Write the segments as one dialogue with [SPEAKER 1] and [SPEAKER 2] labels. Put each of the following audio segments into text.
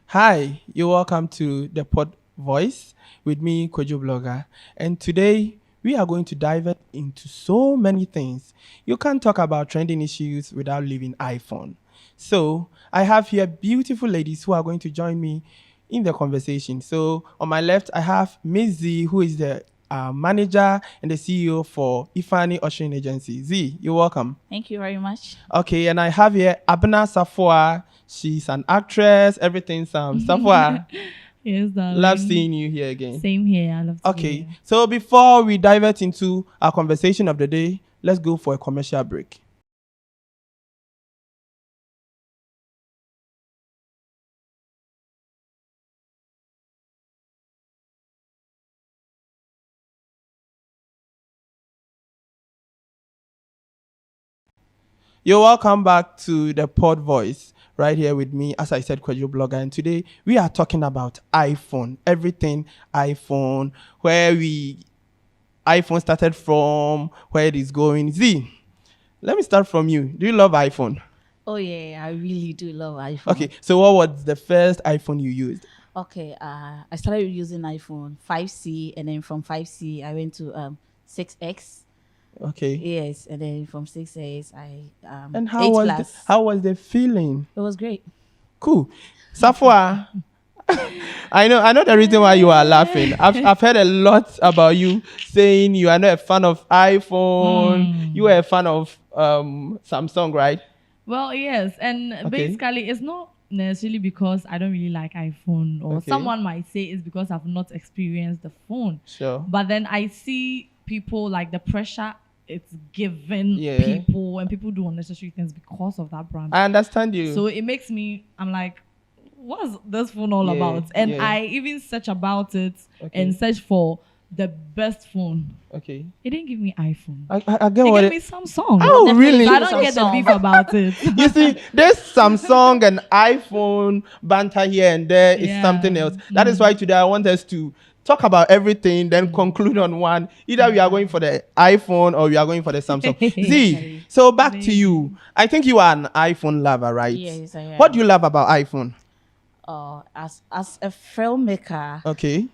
[SPEAKER 1] Hi, you're welcome to the PodVoice with me, Kojo Blogger. And today we are going to dive into so many things. You can't talk about trending issues without leaving iPhone. So I have here beautiful ladies who are going to join me in the conversation. So on my left, I have Miss Z, who is the manager and the CEO for Ifani Ushering Agency. Z, you're welcome.
[SPEAKER 2] Thank you very much.
[SPEAKER 1] Okay, and I have here Abna Safwa. She's an actress, everything. Safwa,
[SPEAKER 3] Yes, darling.
[SPEAKER 1] love seeing you here again.
[SPEAKER 3] Same here. I love to be
[SPEAKER 1] Okay,
[SPEAKER 3] here.
[SPEAKER 1] so before we divert into our conversation of the day, let's go for a commercial break. You're welcome back to the Pod Voice right here with me, as I said, Kwajo Blogger. And today we are talking about iPhone, everything iPhone, iPhone started from, where it is going. Z, let me start from you. Do you love iPhone?
[SPEAKER 2] Oh yeah, I really do love iPhone.
[SPEAKER 1] Okay, so what was the first iPhone you used?
[SPEAKER 2] Okay, I started using iPhone 5C, and then from 5C I went to 6X.
[SPEAKER 1] Okay.
[SPEAKER 2] Yes, and then from 6X I
[SPEAKER 1] And
[SPEAKER 2] 8
[SPEAKER 1] how was the feeling?
[SPEAKER 2] It was great.
[SPEAKER 1] Cool. Safwa, I know the reason why you are laughing. I've heard a lot about you saying you are not a fan of iPhone. You are a fan of Samsung, right?
[SPEAKER 3] Well, yes, and
[SPEAKER 1] Okay.
[SPEAKER 3] basically, it's not necessarily because I don't really like iPhone, or
[SPEAKER 1] Okay.
[SPEAKER 3] someone might say it's because I've not experienced the phone.
[SPEAKER 1] Sure.
[SPEAKER 3] But then I see people like the pressure it's given
[SPEAKER 1] Yeah.
[SPEAKER 3] people, and people do unnecessary things because of that brand.
[SPEAKER 1] I understand you.
[SPEAKER 3] So it makes me, I'm like, what's this phone all
[SPEAKER 1] Yeah,
[SPEAKER 3] about? And
[SPEAKER 1] yeah.
[SPEAKER 3] I even search about it
[SPEAKER 1] Okay.
[SPEAKER 3] and search for the best phone.
[SPEAKER 1] Okay.
[SPEAKER 3] It didn't give me iPhone.
[SPEAKER 1] I get
[SPEAKER 3] It
[SPEAKER 1] what
[SPEAKER 3] gave
[SPEAKER 1] it.
[SPEAKER 3] me Samsung.
[SPEAKER 1] Oh,
[SPEAKER 2] Definitely
[SPEAKER 1] really?
[SPEAKER 3] So I don't get the
[SPEAKER 2] Samsung.
[SPEAKER 3] beef about it.
[SPEAKER 1] You see, there's Samsung and iPhone banter here and there. It's
[SPEAKER 3] Yeah.
[SPEAKER 1] something else. That is why today I want us to talk about everything, then conclude on one. Either we are going for the iPhone or we are going for the Samsung. Z, so back to you. I think you are an iPhone lover, right?
[SPEAKER 2] Yes, I am.
[SPEAKER 1] What do you love about iPhone?
[SPEAKER 2] As a filmmaker,
[SPEAKER 1] Okay.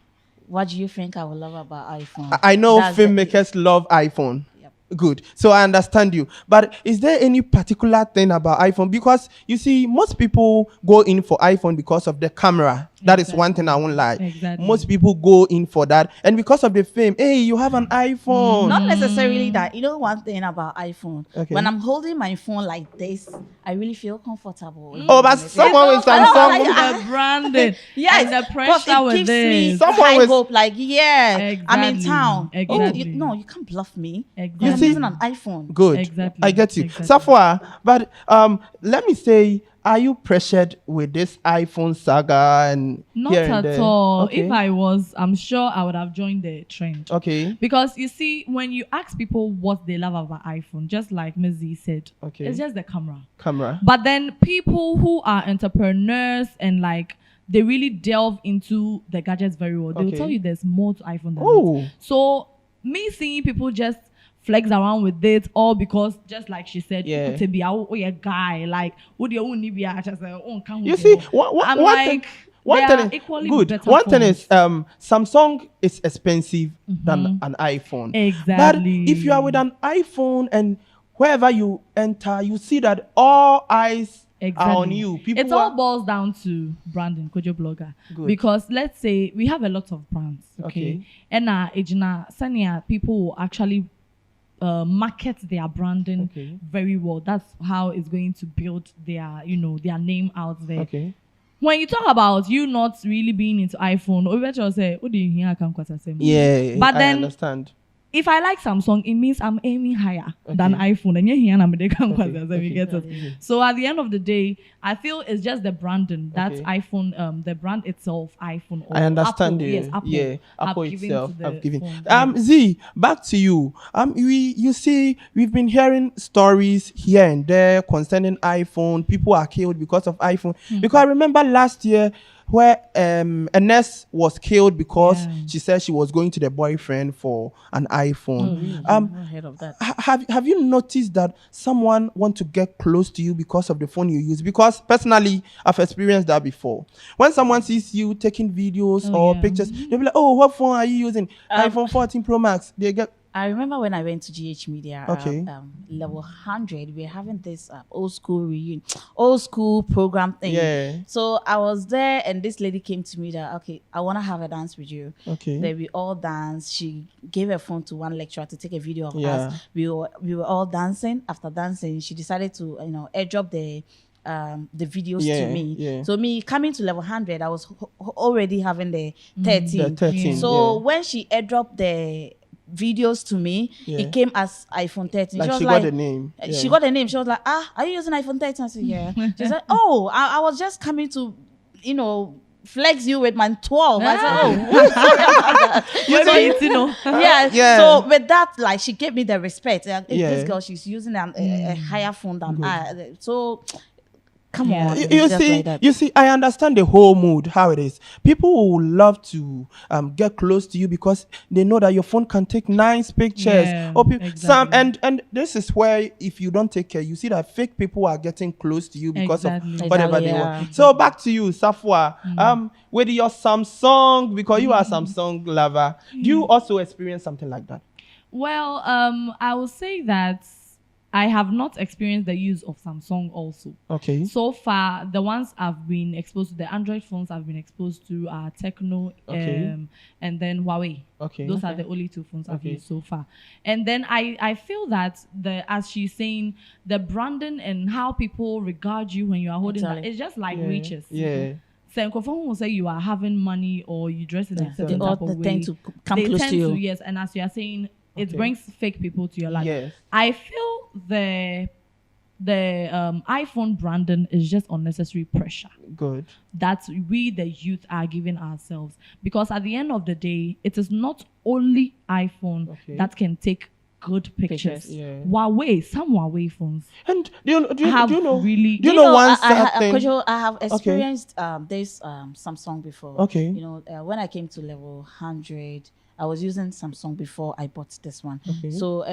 [SPEAKER 2] what do you think I would love about iPhone?
[SPEAKER 1] I know
[SPEAKER 2] That's the-
[SPEAKER 1] filmmakers love iPhone.
[SPEAKER 2] Yep.
[SPEAKER 1] Good. So I understand you. But is there any particular thing about iPhone? Because you see, most people go in for iPhone because of the camera. That is one thing I won't lie.
[SPEAKER 3] Exactly.
[SPEAKER 1] Most people go in for that. And because of the fame, hey, you have an iPhone.
[SPEAKER 2] Not necessarily that. You know one thing about iPhone?
[SPEAKER 1] Okay.
[SPEAKER 2] When I'm holding my phone like this, I really feel comfortable.
[SPEAKER 1] Oh, but someone with
[SPEAKER 2] I don't
[SPEAKER 1] Samsung.
[SPEAKER 2] like-
[SPEAKER 3] The branding.
[SPEAKER 2] Yes,
[SPEAKER 3] And the
[SPEAKER 2] but
[SPEAKER 3] pressure
[SPEAKER 2] it
[SPEAKER 3] with
[SPEAKER 2] gives me
[SPEAKER 3] this.
[SPEAKER 1] Someone
[SPEAKER 2] high
[SPEAKER 1] with-
[SPEAKER 2] hope. Like, yeah, I'm in
[SPEAKER 3] Exactly.
[SPEAKER 2] town. Oh,
[SPEAKER 3] Exactly.
[SPEAKER 2] you can't bluff me.
[SPEAKER 3] Exactly.
[SPEAKER 1] You
[SPEAKER 2] I'm
[SPEAKER 1] see-
[SPEAKER 2] using an iPhone.
[SPEAKER 1] Good.
[SPEAKER 3] Exactly.
[SPEAKER 1] I get you.
[SPEAKER 3] Exactly.
[SPEAKER 1] Safwa, but let me say, are you pressured with this iPhone saga and
[SPEAKER 3] Not
[SPEAKER 1] here and
[SPEAKER 3] at
[SPEAKER 1] there?
[SPEAKER 3] all.
[SPEAKER 1] Okay.
[SPEAKER 3] If I was, I'm sure I would have joined the trend.
[SPEAKER 1] Okay.
[SPEAKER 3] Because you see, when you ask people what they love about iPhone, just like Ms. Z said,
[SPEAKER 1] Okay.
[SPEAKER 3] it's just the camera.
[SPEAKER 1] Camera.
[SPEAKER 3] But then people who are entrepreneurs and like they really delve into the gadgets very well, they will
[SPEAKER 1] Okay.
[SPEAKER 3] tell you there's more to iPhone than
[SPEAKER 1] Oh.
[SPEAKER 3] it. So me seeing people just flex around with it, all because just like she said,
[SPEAKER 1] Yeah.
[SPEAKER 3] to be a guy, like would you only be just
[SPEAKER 1] You see,
[SPEAKER 3] I'm
[SPEAKER 1] one
[SPEAKER 3] like
[SPEAKER 1] thing, one
[SPEAKER 3] they
[SPEAKER 1] thing
[SPEAKER 3] are
[SPEAKER 1] is
[SPEAKER 3] equally
[SPEAKER 1] good.
[SPEAKER 3] better
[SPEAKER 1] One thing is
[SPEAKER 3] phones.
[SPEAKER 1] Samsung is expensive than an iPhone.
[SPEAKER 3] Exactly.
[SPEAKER 1] But if you are with an iPhone and wherever you enter, you see that all eyes are on you. People
[SPEAKER 3] It all
[SPEAKER 1] are,
[SPEAKER 3] boils down to branding, Kojo Blogger.
[SPEAKER 1] Good.
[SPEAKER 3] Because let's say we have a lot of brands, okay?
[SPEAKER 1] Okay.
[SPEAKER 3] And Ejina, Sanya, people will actually market their branding
[SPEAKER 1] Okay.
[SPEAKER 3] very well. That's how it's going to build their, their name out there.
[SPEAKER 1] okay.
[SPEAKER 3] When you talk about you not really being into iPhone, or you say, "What do you hear? I can't quite say."
[SPEAKER 1] Yeah,
[SPEAKER 3] But
[SPEAKER 1] I
[SPEAKER 3] then
[SPEAKER 1] understand.
[SPEAKER 3] if I like Samsung, it means I'm aiming higher than iPhone. And you
[SPEAKER 1] Okay.
[SPEAKER 3] get it. So at the end of the day, I feel it's just the branding. That's
[SPEAKER 1] Okay.
[SPEAKER 3] iPhone, the brand itself, iPhone. Or
[SPEAKER 1] I understand
[SPEAKER 3] Apple.
[SPEAKER 1] you.
[SPEAKER 3] Yes, Apple.
[SPEAKER 1] Yeah, Apple
[SPEAKER 3] have given
[SPEAKER 1] itself
[SPEAKER 3] to the
[SPEAKER 1] have given.
[SPEAKER 3] phone.
[SPEAKER 1] Z, back to you. You see, we've been hearing stories here and there concerning iPhone. People are killed because of iPhone. Because I remember last year where a nurse was killed because
[SPEAKER 3] Yeah.
[SPEAKER 1] she said she was going to the boyfriend for an iPhone.
[SPEAKER 2] Really? I've never heard of that.
[SPEAKER 1] Have you noticed that someone want to get close to you because of the phone you use? Because personally, I've experienced that before. When someone sees you taking videos
[SPEAKER 3] Oh,
[SPEAKER 1] or
[SPEAKER 3] yeah.
[SPEAKER 1] pictures, they'll be like, "Oh, what phone are you using? iPhone 14 Pro Max." They get
[SPEAKER 2] I remember when I went to GH Media,
[SPEAKER 1] Okay.
[SPEAKER 2] level 100, we were having this old school reunion, old school program thing.
[SPEAKER 1] Yeah.
[SPEAKER 2] So I was there, and this lady came to me that, okay, I want to have a dance with you.
[SPEAKER 1] Okay.
[SPEAKER 2] Then we all danced. She gave her phone to one lecturer to take a video of
[SPEAKER 1] Yeah.
[SPEAKER 2] us. We were all dancing. After dancing, she decided to airdrop the videos
[SPEAKER 1] Yeah,
[SPEAKER 2] to me.
[SPEAKER 1] yeah.
[SPEAKER 2] So me coming to level 100, I was already having the 13.
[SPEAKER 1] The 13.
[SPEAKER 2] So
[SPEAKER 1] yeah.
[SPEAKER 2] when she airdropped the videos to me,
[SPEAKER 1] Yeah.
[SPEAKER 2] it came as iPhone 13.
[SPEAKER 1] Like
[SPEAKER 2] she was
[SPEAKER 1] she
[SPEAKER 2] like,
[SPEAKER 1] got the name.
[SPEAKER 2] She
[SPEAKER 1] Yeah.
[SPEAKER 2] got the name. She was like, are you using iPhone 13? I said, yeah. She said, oh, I was just coming to, flex you with my 12. I said, oh, sorry about that. Yeah.
[SPEAKER 1] Yeah.
[SPEAKER 2] So with that, like, she gave me the respect.
[SPEAKER 1] Yeah.
[SPEAKER 2] This girl, she's using a higher phone than I. So come
[SPEAKER 3] Yeah.
[SPEAKER 2] on.
[SPEAKER 1] You
[SPEAKER 2] it's just
[SPEAKER 1] see,
[SPEAKER 2] like that.
[SPEAKER 1] you see, I understand the whole mood, how it is. People will love to get close to you because they know that your phone can take nice pictures.
[SPEAKER 3] Yeah,
[SPEAKER 1] Or some,
[SPEAKER 3] exactly.
[SPEAKER 1] and this is where, if you don't take care, you see that fake people are getting close to you because
[SPEAKER 3] Exactly.
[SPEAKER 1] of whatever
[SPEAKER 2] Exactly,
[SPEAKER 1] they
[SPEAKER 2] yeah.
[SPEAKER 1] want. So back to you, Safwa. With your Samsung, because you are a Samsung lover, do you also experience something like that?
[SPEAKER 3] Well, I will say that I have not experienced the use of Samsung also.
[SPEAKER 1] Okay.
[SPEAKER 3] So far, the ones I've been exposed to, the Android phones I've been exposed to are Techno
[SPEAKER 1] Okay.
[SPEAKER 3] and then Huawei.
[SPEAKER 1] Okay.
[SPEAKER 3] Those are the only two phones I've
[SPEAKER 1] Okay.
[SPEAKER 3] used so far. And then I feel that as she's saying, the branding and how people regard you when you are holding that,
[SPEAKER 2] Exactly.
[SPEAKER 3] it's just like
[SPEAKER 1] Yeah.
[SPEAKER 3] riches.
[SPEAKER 1] Yeah.
[SPEAKER 3] So Nkofon will say you are having money or you dress in a
[SPEAKER 2] They
[SPEAKER 3] certain
[SPEAKER 2] all
[SPEAKER 3] type of way.
[SPEAKER 2] tend to come
[SPEAKER 3] They
[SPEAKER 2] close
[SPEAKER 3] tend
[SPEAKER 2] to you.
[SPEAKER 3] yes. And as you are saying, it
[SPEAKER 1] Okay.
[SPEAKER 3] brings fake people to your life.
[SPEAKER 1] Yes.
[SPEAKER 3] I feel the iPhone branding is just unnecessary pressure
[SPEAKER 1] Good.
[SPEAKER 3] that we the youth are giving ourselves, because at the end of the day, it is not only iPhone
[SPEAKER 1] Okay.
[SPEAKER 3] that can take good pictures.
[SPEAKER 2] Pictures.
[SPEAKER 1] Yeah.
[SPEAKER 3] Some Huawei phones
[SPEAKER 1] And do you know?
[SPEAKER 3] have
[SPEAKER 1] Do you know?
[SPEAKER 3] really.
[SPEAKER 1] Do you know one thing?
[SPEAKER 2] Kojo, I have experienced this Samsung before.
[SPEAKER 1] Okay.
[SPEAKER 2] When I came to level 100, I was using Samsung before I bought this one.
[SPEAKER 1] Okay.
[SPEAKER 2] So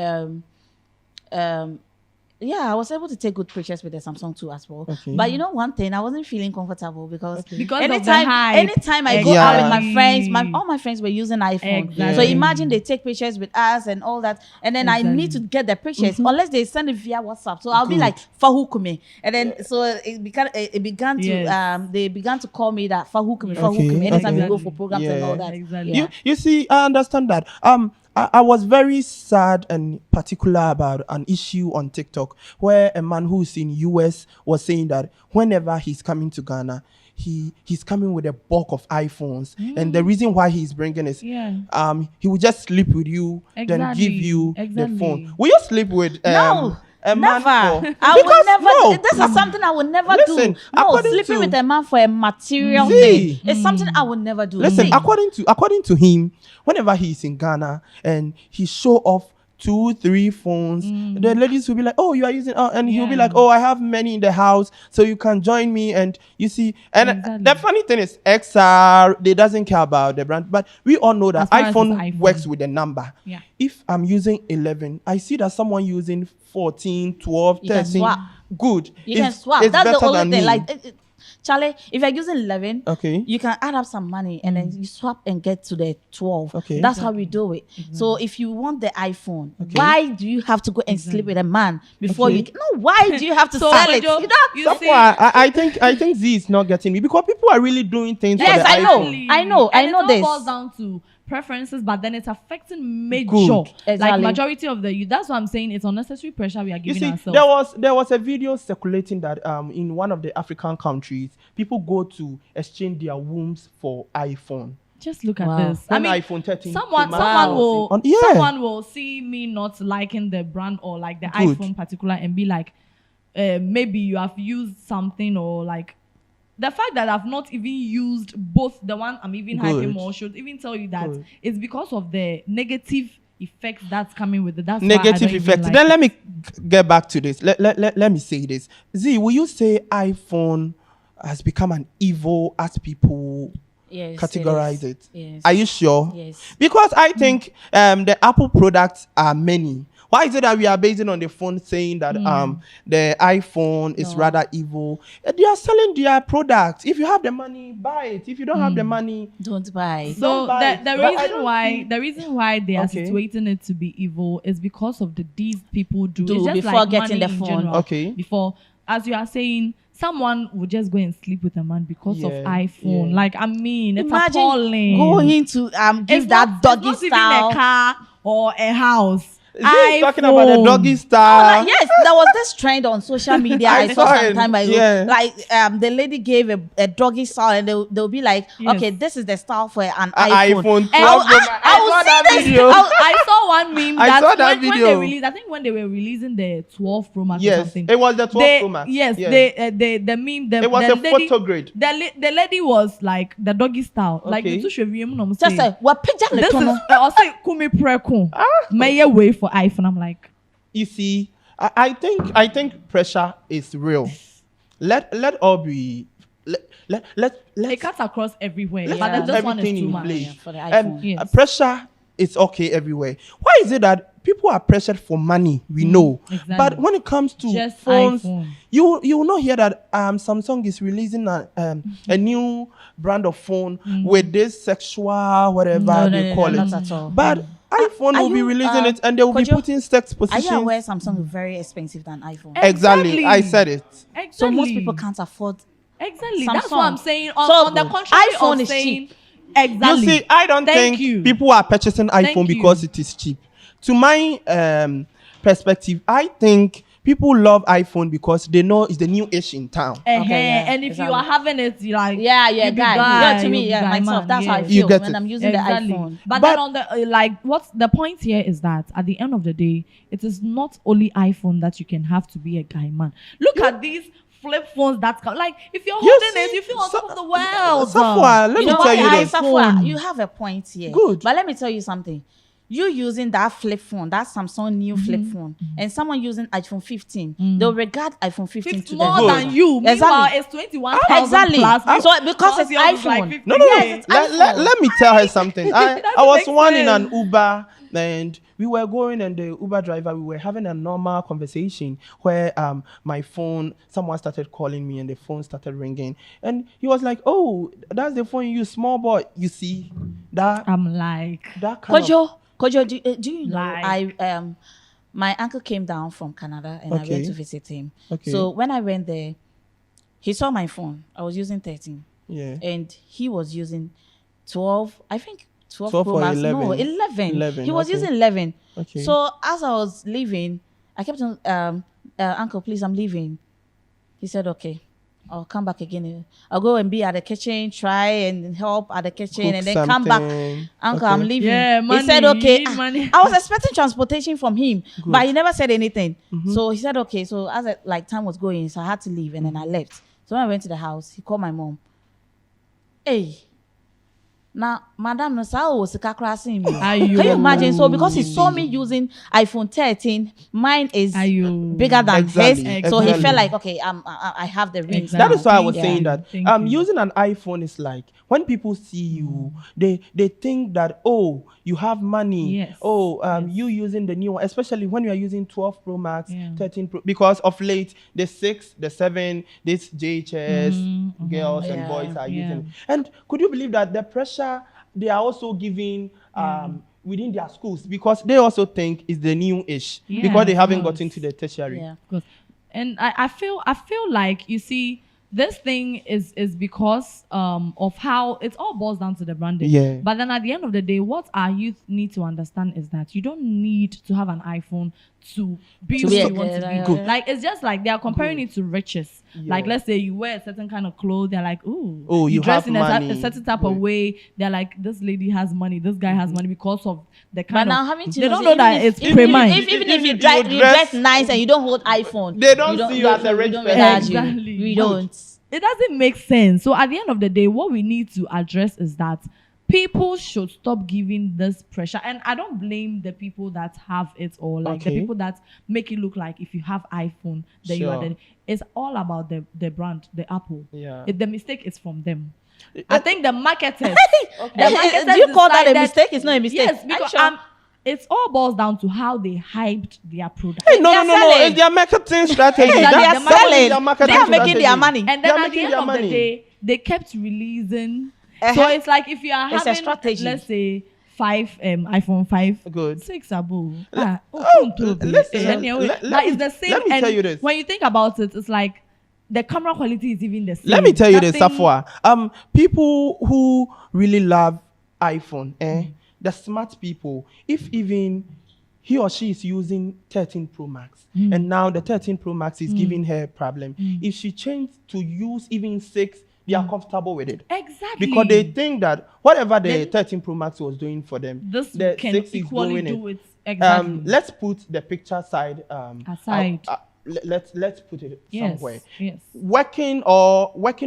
[SPEAKER 2] I was able to take good pictures with the Samsung too as well.
[SPEAKER 1] Okay.
[SPEAKER 2] But one thing, I wasn't feeling comfortable because
[SPEAKER 3] Because of the hype.
[SPEAKER 2] anytime I go out with my
[SPEAKER 3] Exactly.
[SPEAKER 2] friends, all my friends were using iPhone.
[SPEAKER 3] Exactly.
[SPEAKER 2] So imagine they take pictures with us and all that, and then I need to get the pictures unless they send it via WhatsApp. So I'll be
[SPEAKER 1] Good.
[SPEAKER 2] like Fahukume, and then so it began to
[SPEAKER 3] Yes.
[SPEAKER 2] they began to call me that Fahukume,
[SPEAKER 1] Okay,
[SPEAKER 2] anytime
[SPEAKER 1] okay.
[SPEAKER 2] we go for programs and
[SPEAKER 1] Yeah.
[SPEAKER 2] all that.
[SPEAKER 3] Exactly.
[SPEAKER 2] Yeah.
[SPEAKER 1] You see, I understand that. I was very sad and particular about an issue on TikTok where a man who's in US was saying that whenever he's coming to Ghana, he's coming with a bulk of iPhones, and the reason why he's bringing is he will just sleep with you, then
[SPEAKER 3] Exactly.
[SPEAKER 1] give you the
[SPEAKER 3] Exactly.
[SPEAKER 1] phone. Will you sleep with
[SPEAKER 2] No,
[SPEAKER 1] a man
[SPEAKER 2] never.
[SPEAKER 1] for?
[SPEAKER 2] I
[SPEAKER 1] Because
[SPEAKER 2] would never.
[SPEAKER 1] no.
[SPEAKER 2] This is something I would never
[SPEAKER 1] Listen,
[SPEAKER 2] do. No,
[SPEAKER 1] according
[SPEAKER 2] sleeping
[SPEAKER 1] to-
[SPEAKER 2] with a man for a material
[SPEAKER 1] See.
[SPEAKER 2] thing is something I would never do.
[SPEAKER 1] Listen,
[SPEAKER 2] See.
[SPEAKER 1] according to him, whenever he's in Ghana and he show off 2-3 phones, the ladies will be like, "Oh, you are using," and he'll be
[SPEAKER 3] Yeah.
[SPEAKER 1] like, "Oh, I have many in the house, so you can join me." And you see, and
[SPEAKER 3] Exactly.
[SPEAKER 1] the funny thing is, XR they doesn't care about the brand, but we all know that
[SPEAKER 3] As far as it's
[SPEAKER 1] iPhone
[SPEAKER 3] iPhone.
[SPEAKER 1] works with the number.
[SPEAKER 3] Yeah.
[SPEAKER 1] If I'm using 11, I see that someone using 14, 12,
[SPEAKER 2] You can
[SPEAKER 1] 13,
[SPEAKER 2] swap.
[SPEAKER 1] good.
[SPEAKER 2] You can
[SPEAKER 1] It's-
[SPEAKER 2] swap.
[SPEAKER 1] it's
[SPEAKER 2] That's the
[SPEAKER 1] better
[SPEAKER 2] only
[SPEAKER 1] than
[SPEAKER 2] thing.
[SPEAKER 1] me.
[SPEAKER 2] Like, Charlie, if you're using 11,
[SPEAKER 1] Okay.
[SPEAKER 2] you can add up some money and then you swap and get to the 12.
[SPEAKER 1] Okay.
[SPEAKER 2] That's how we do it. So if you want the iPhone,
[SPEAKER 1] Okay.
[SPEAKER 2] why do you have to go and sleep with a man before
[SPEAKER 1] Okay.
[SPEAKER 2] you? No, why do you have to
[SPEAKER 3] So,
[SPEAKER 2] sell it?
[SPEAKER 3] Joe,
[SPEAKER 2] You don't.
[SPEAKER 3] you
[SPEAKER 1] That's
[SPEAKER 3] see-
[SPEAKER 1] why I think Z is not getting me, because people are really doing things for
[SPEAKER 2] Yes,
[SPEAKER 1] the
[SPEAKER 2] I know.
[SPEAKER 1] iPhone.
[SPEAKER 2] I know
[SPEAKER 3] it
[SPEAKER 2] this.
[SPEAKER 3] all boils down to preferences, but then it's affecting major,
[SPEAKER 1] Good.
[SPEAKER 3] like
[SPEAKER 2] Exactly.
[SPEAKER 3] majority of the youth. That's what I'm saying. It's unnecessary pressure we are
[SPEAKER 1] You
[SPEAKER 3] giving
[SPEAKER 1] see,
[SPEAKER 3] ourselves.
[SPEAKER 1] there was a video circulating that in one of the African countries, people go to exchange their wombs for iPhone.
[SPEAKER 3] Just look at
[SPEAKER 2] Wow.
[SPEAKER 3] this.
[SPEAKER 1] When iPhone 13
[SPEAKER 3] someone
[SPEAKER 1] came out,
[SPEAKER 3] someone will see me not liking the brand or like the
[SPEAKER 1] Good.
[SPEAKER 3] iPhone particular and be like, maybe you have used something, or like the fact that I've not even used both the one I'm even
[SPEAKER 1] Good.
[SPEAKER 3] hyping more should even tell you that
[SPEAKER 1] Good.
[SPEAKER 3] it's because of the negative effects that's coming with it. That's why I
[SPEAKER 1] Negative
[SPEAKER 3] don't even
[SPEAKER 1] effects.
[SPEAKER 3] like
[SPEAKER 1] Then
[SPEAKER 3] it.
[SPEAKER 1] let me get back to this. Let me say this. Z, will you say iPhone has become an evil as people
[SPEAKER 2] Yes,
[SPEAKER 1] categorize it?
[SPEAKER 2] Yes.
[SPEAKER 1] Are you sure?
[SPEAKER 2] Yes.
[SPEAKER 1] Because I think the Apple products are many. Why is it that we are basing on the phone saying that the iPhone is rather evil? They are selling their products. If you have the money, buy it. If you don't have the money,
[SPEAKER 2] Don't buy.
[SPEAKER 3] So
[SPEAKER 1] buy
[SPEAKER 3] the
[SPEAKER 1] it. But I
[SPEAKER 3] reason
[SPEAKER 1] don't
[SPEAKER 3] why
[SPEAKER 1] see-
[SPEAKER 3] the reason why they are
[SPEAKER 1] Okay.
[SPEAKER 3] situating it to be evil is because of the deeds people do.
[SPEAKER 2] Do
[SPEAKER 3] It's just
[SPEAKER 2] before
[SPEAKER 3] like
[SPEAKER 2] getting
[SPEAKER 3] money
[SPEAKER 2] the
[SPEAKER 3] in
[SPEAKER 2] phone.
[SPEAKER 3] general.
[SPEAKER 1] Okay.
[SPEAKER 3] Before, as you are saying, someone would just go and sleep with a man because of
[SPEAKER 1] Yeah,
[SPEAKER 3] iPhone.
[SPEAKER 1] yeah.
[SPEAKER 3] Like, I mean, it's
[SPEAKER 2] Imagine
[SPEAKER 3] appalling.
[SPEAKER 2] going to give
[SPEAKER 3] It's
[SPEAKER 2] that
[SPEAKER 3] not,
[SPEAKER 2] doggy
[SPEAKER 3] it's not
[SPEAKER 2] style.
[SPEAKER 3] even a car or a house.
[SPEAKER 1] Is this talking about the
[SPEAKER 3] iPhone.
[SPEAKER 1] doggy style?
[SPEAKER 2] Like, yes, there was this trend on social media
[SPEAKER 1] I
[SPEAKER 2] I saw
[SPEAKER 1] saw
[SPEAKER 2] some
[SPEAKER 1] it,
[SPEAKER 2] time ago.
[SPEAKER 1] yeah.
[SPEAKER 2] Like the lady gave a doggy style and they'll be like,
[SPEAKER 3] Yes.
[SPEAKER 2] okay, this is the style for an
[SPEAKER 1] iPhone 12
[SPEAKER 2] And
[SPEAKER 1] Pro Max. I
[SPEAKER 2] will
[SPEAKER 1] saw
[SPEAKER 2] see
[SPEAKER 1] that
[SPEAKER 2] this-
[SPEAKER 1] video.
[SPEAKER 3] I saw one meme
[SPEAKER 1] I
[SPEAKER 3] that,
[SPEAKER 1] saw that
[SPEAKER 3] when
[SPEAKER 1] video.
[SPEAKER 3] they released, I think when they were releasing the 12 Pro Max or
[SPEAKER 1] Yes,
[SPEAKER 3] something.
[SPEAKER 1] it was the 12
[SPEAKER 3] they,
[SPEAKER 1] Pro Max.
[SPEAKER 3] Yes,
[SPEAKER 1] Yeah.
[SPEAKER 3] the meme. The,
[SPEAKER 1] It was
[SPEAKER 3] the
[SPEAKER 1] a
[SPEAKER 3] lady,
[SPEAKER 1] photo grade.
[SPEAKER 3] The lady was like the doggy style. Like
[SPEAKER 1] Okay.
[SPEAKER 3] the two should be
[SPEAKER 2] Just say, we're picture
[SPEAKER 3] this is also kumi preko. May way for iPhone. I'm like,
[SPEAKER 1] You see, I think pressure is real. Let all be. Let
[SPEAKER 3] it cuts across everywhere.
[SPEAKER 1] let's
[SPEAKER 3] But
[SPEAKER 1] put
[SPEAKER 3] this one is
[SPEAKER 1] everything
[SPEAKER 3] too
[SPEAKER 1] in
[SPEAKER 3] much.
[SPEAKER 1] place.
[SPEAKER 2] for the iPhone.
[SPEAKER 3] Yes.
[SPEAKER 1] Pressure is okay everywhere. Why is it that people are pressured for money? We know,
[SPEAKER 3] exactly.
[SPEAKER 1] but when it comes to
[SPEAKER 3] Just
[SPEAKER 1] phones,
[SPEAKER 3] iPhone.
[SPEAKER 1] you will not hear that Samsung is releasing a new brand of phone with this sexual whatever they call it.
[SPEAKER 2] not at all.
[SPEAKER 1] But iPhone
[SPEAKER 2] Are
[SPEAKER 1] will be
[SPEAKER 2] you,
[SPEAKER 1] releasing it and they will be
[SPEAKER 2] Kojo,
[SPEAKER 1] putting sex
[SPEAKER 2] Are
[SPEAKER 1] positions.
[SPEAKER 2] you aware Samsung is very expensive than iPhone?
[SPEAKER 1] Exactly, I said it.
[SPEAKER 3] Exactly.
[SPEAKER 2] So most people can't afford.
[SPEAKER 3] Exactly. That's
[SPEAKER 2] Samsung.
[SPEAKER 3] what I'm saying. On,
[SPEAKER 2] So
[SPEAKER 3] on the contrary
[SPEAKER 2] iPhone
[SPEAKER 3] of
[SPEAKER 2] is
[SPEAKER 3] saying,
[SPEAKER 2] cheap.
[SPEAKER 3] exactly.
[SPEAKER 1] You see, I don't
[SPEAKER 3] Thank
[SPEAKER 1] think
[SPEAKER 3] you.
[SPEAKER 1] people are purchasing iPhone
[SPEAKER 3] Thank you.
[SPEAKER 1] because it is cheap. To my perspective, I think people love iPhone because they know it's the new ish in town.
[SPEAKER 2] Okay, yeah,
[SPEAKER 3] And if
[SPEAKER 2] exactly.
[SPEAKER 3] you are having it, you like
[SPEAKER 2] Yeah,
[SPEAKER 3] you be
[SPEAKER 2] guy. Yeah, to
[SPEAKER 3] you
[SPEAKER 2] me,
[SPEAKER 3] be
[SPEAKER 2] yeah,
[SPEAKER 3] guy
[SPEAKER 2] myself.
[SPEAKER 3] man,
[SPEAKER 2] That's how I
[SPEAKER 3] yes.
[SPEAKER 1] You
[SPEAKER 2] feel
[SPEAKER 1] get
[SPEAKER 2] when
[SPEAKER 1] it.
[SPEAKER 2] I'm using
[SPEAKER 3] Exactly.
[SPEAKER 2] the iPhone.
[SPEAKER 3] But
[SPEAKER 1] But-
[SPEAKER 3] then on the like, what's the point here is that at the end of the day, it is not only iPhone that you can have to be a guy man. Look at these flip phones that come. Like if you're holding it, you feel on top of the world.
[SPEAKER 1] Safwa, let
[SPEAKER 2] You
[SPEAKER 1] me
[SPEAKER 2] know
[SPEAKER 1] tell
[SPEAKER 2] what,
[SPEAKER 1] you
[SPEAKER 2] I,
[SPEAKER 1] this.
[SPEAKER 2] Safwa, you have a point here.
[SPEAKER 1] Good.
[SPEAKER 2] But let me tell you something. You using that flip phone, that Samsung new flip phone, and someone using iPhone 15, they'll regard iPhone 15
[SPEAKER 3] It's
[SPEAKER 2] to
[SPEAKER 3] more
[SPEAKER 2] them.
[SPEAKER 3] than you. Meanwhile,
[SPEAKER 2] Exactly.
[SPEAKER 3] it's 21,000
[SPEAKER 2] Exactly.
[SPEAKER 3] plus.
[SPEAKER 2] So because it's
[SPEAKER 3] yours is like
[SPEAKER 2] iPhone.
[SPEAKER 3] 50.
[SPEAKER 1] No, no, no.
[SPEAKER 2] Yes, it's
[SPEAKER 1] Let,
[SPEAKER 2] iPhone.
[SPEAKER 1] let me tell her something. I
[SPEAKER 3] doesn't
[SPEAKER 1] was
[SPEAKER 3] make
[SPEAKER 1] one in
[SPEAKER 3] sense.
[SPEAKER 1] an Uber and we were going and the Uber driver, we were having a normal conversation where my phone, someone started calling me and the phone started ringing. And he was like, oh, that's the phone you use, small boy. You see, that
[SPEAKER 3] I'm like,
[SPEAKER 1] that kind of...
[SPEAKER 2] Kojo, do you know
[SPEAKER 3] Like-
[SPEAKER 2] my uncle came down from Canada and I
[SPEAKER 1] Okay.
[SPEAKER 2] went to visit him.
[SPEAKER 1] Okay.
[SPEAKER 2] So when I went there, he saw my phone. I was using 13
[SPEAKER 1] Yeah.
[SPEAKER 2] and he was using 12. I think 12
[SPEAKER 1] 12
[SPEAKER 2] Pro
[SPEAKER 1] or
[SPEAKER 2] Max.
[SPEAKER 1] 11.
[SPEAKER 2] No, 11.
[SPEAKER 1] 11,
[SPEAKER 2] He was
[SPEAKER 1] okay.
[SPEAKER 2] using 11.
[SPEAKER 1] Okay.
[SPEAKER 2] So as I was leaving, I kept on, uncle, please, I'm leaving. He said, okay. I'll come back again. I'll go and be at the kitchen, try and help at the kitchen,
[SPEAKER 1] Cook
[SPEAKER 2] and then come back.
[SPEAKER 1] something.
[SPEAKER 2] Uncle,
[SPEAKER 1] Okay.
[SPEAKER 2] I'm leaving.
[SPEAKER 3] Yeah,
[SPEAKER 2] He said,
[SPEAKER 3] money,
[SPEAKER 2] okay.
[SPEAKER 3] money.
[SPEAKER 2] I was expecting transportation from him, but he never said anything.
[SPEAKER 1] Mm-hmm.
[SPEAKER 2] So he said, okay. So as time was going, so I had to leave, and then I left. So when I went to the house, he called my mom. Hey, now, madam, no sao was crashing me. Can you imagine? So because he saw me using iPhone 13, mine is
[SPEAKER 3] Ayo.
[SPEAKER 2] bigger than
[SPEAKER 1] Exactly,
[SPEAKER 2] his. So he
[SPEAKER 1] exactly.
[SPEAKER 2] felt like, okay, I have the rings.
[SPEAKER 3] Exactly.
[SPEAKER 1] That
[SPEAKER 2] now.
[SPEAKER 1] is why I was
[SPEAKER 3] Thank
[SPEAKER 1] saying
[SPEAKER 3] you.
[SPEAKER 1] that
[SPEAKER 3] Thank you.
[SPEAKER 1] using an iPhone is like when people see you, they think that, oh, you have money.
[SPEAKER 3] Yes.
[SPEAKER 1] Oh,
[SPEAKER 3] Yes.
[SPEAKER 1] you using the new one, especially when you are using 12 Pro Max,
[SPEAKER 3] Yeah.
[SPEAKER 1] 13 Pro, because of late the 6, the 7, this JHS girls and
[SPEAKER 2] Yeah.
[SPEAKER 1] boys are
[SPEAKER 3] Yeah.
[SPEAKER 1] using. And could you believe that the pressure they are also giving within their schools because they also think it's the new ish
[SPEAKER 3] Yeah,
[SPEAKER 1] because they
[SPEAKER 3] of
[SPEAKER 1] haven't
[SPEAKER 3] course.
[SPEAKER 1] gotten to the tertiary.
[SPEAKER 2] Yeah.
[SPEAKER 3] Good. And I feel like, you see, this thing is because of how it all boils down to the branding.
[SPEAKER 1] Yeah.
[SPEAKER 3] But then at the end of the day, what our youth need to understand is that you don't need to have an iPhone to be
[SPEAKER 2] To
[SPEAKER 3] who
[SPEAKER 2] be
[SPEAKER 3] you
[SPEAKER 2] a-
[SPEAKER 3] want to be.
[SPEAKER 2] yeah, yeah.
[SPEAKER 3] Like, it's just like they are comparing it to riches. Like, let's say you wear a certain kind of clothes, they're like, ooh,
[SPEAKER 1] Oh, you
[SPEAKER 3] dress
[SPEAKER 1] have
[SPEAKER 3] in a
[SPEAKER 1] money.
[SPEAKER 3] certain type
[SPEAKER 1] Good.
[SPEAKER 3] of way. They're like, this lady has money, this guy has money because of the
[SPEAKER 2] But
[SPEAKER 3] kind
[SPEAKER 2] now,
[SPEAKER 3] of.
[SPEAKER 2] having to
[SPEAKER 3] They don't know that it's
[SPEAKER 2] even
[SPEAKER 3] pre-mined.
[SPEAKER 2] Even if you
[SPEAKER 1] You
[SPEAKER 2] dress, you
[SPEAKER 1] dress-
[SPEAKER 2] dress nice and you don't hold iPhone,
[SPEAKER 1] They don't see you as a rich
[SPEAKER 2] we don't
[SPEAKER 1] person.
[SPEAKER 2] regard you.
[SPEAKER 3] Exactly.
[SPEAKER 2] We
[SPEAKER 3] Good.
[SPEAKER 2] don't.
[SPEAKER 3] It doesn't make sense. So at the end of the day, what we need to address is that people should stop giving this pressure. And I don't blame the people that have it or like the
[SPEAKER 1] Okay.
[SPEAKER 3] people that make it look like if you have iPhone, then you are
[SPEAKER 1] Sure.
[SPEAKER 3] the. It's all about the brand, the Apple.
[SPEAKER 1] Yeah.
[SPEAKER 3] The mistake is from them. I think the marketers.
[SPEAKER 2] Do you call that a mistake? It's not a mistake.
[SPEAKER 3] Yes, because it's all boils down to how they hyped their product.
[SPEAKER 1] Hey, no. It's their marketing strategy.
[SPEAKER 2] They are selling. They are making their money.
[SPEAKER 3] And then at the end of the day, they kept releasing. So it's like if you are having, let's say, 5 iPhone 5,
[SPEAKER 1] good,
[SPEAKER 3] 6 above.
[SPEAKER 1] Listen,
[SPEAKER 3] that is the same.
[SPEAKER 1] Let me tell you this.
[SPEAKER 3] When you think about it, it's like the camera quality is even the same.
[SPEAKER 1] Let me tell you this, Safwa. People who really love iPhone, the smart people, if even he or she is using 13 Pro Max, and now the 13 Pro Max is giving her a problem, if she changed to use even 6, they are comfortable with it.
[SPEAKER 3] Exactly.
[SPEAKER 1] Because they think that whatever the 13 Pro Max was doing for them,
[SPEAKER 3] this
[SPEAKER 1] the
[SPEAKER 3] can
[SPEAKER 1] 6 is
[SPEAKER 3] equally
[SPEAKER 1] doing
[SPEAKER 3] do
[SPEAKER 1] it.
[SPEAKER 3] it. Exactly.
[SPEAKER 1] Let's put the picture side
[SPEAKER 3] aside.
[SPEAKER 1] Let's put it somewhere.
[SPEAKER 3] Yes.
[SPEAKER 1] Working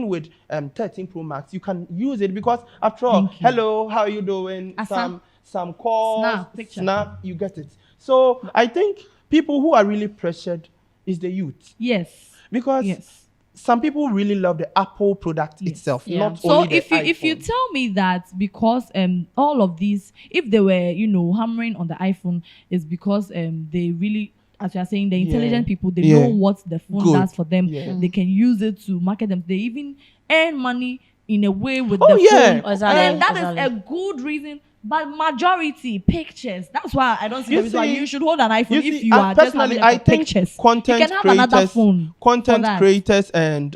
[SPEAKER 1] with 13 Pro Max, you can use it because after all, hello, how are you doing? Some calls, snap, you get it. So I think people who are really pressured is the youth.
[SPEAKER 3] Yes.
[SPEAKER 1] Because some people really love the Apple product itself, not
[SPEAKER 3] so
[SPEAKER 1] only the
[SPEAKER 3] iPhone. If you tell me that because all of these, if they were hammering on the iPhone, is because they really, as you are saying, the intelligent people, they know what the phone does for them. They can use it to market them. They even earn money in a way with the phone.
[SPEAKER 2] Exactly.
[SPEAKER 3] And that is a good reason. But majority pictures. That's why I don't see the reason why you should hold an iPhone if you are just having
[SPEAKER 1] I think
[SPEAKER 3] pictures.
[SPEAKER 1] Content
[SPEAKER 3] you can have
[SPEAKER 1] creators,
[SPEAKER 3] another phone.
[SPEAKER 1] Content creators and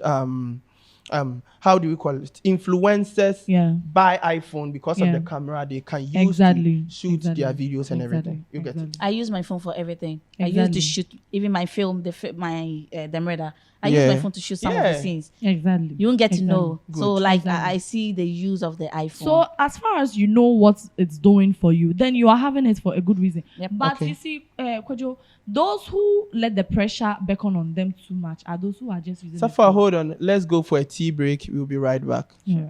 [SPEAKER 1] how do we call it? Influencers buy iPhone because of the camera they can use to shoot their videos and everything. You get it?
[SPEAKER 2] I use my phone for everything. I use to shoot even my film, my Demreda. I use my phone to shoot some of the scenes.
[SPEAKER 3] Exactly.
[SPEAKER 2] You won't get to know. Good. So like I see the use of the iPhone.
[SPEAKER 3] So as far as you know what it's doing for you, then you are having it for a good reason.
[SPEAKER 2] Yep.
[SPEAKER 3] But you see, Kojo, those who let the pressure beckon on them too much are those who are just using it.
[SPEAKER 1] So hold on. Let's go for a tea break. We'll be right back.
[SPEAKER 3] Sure.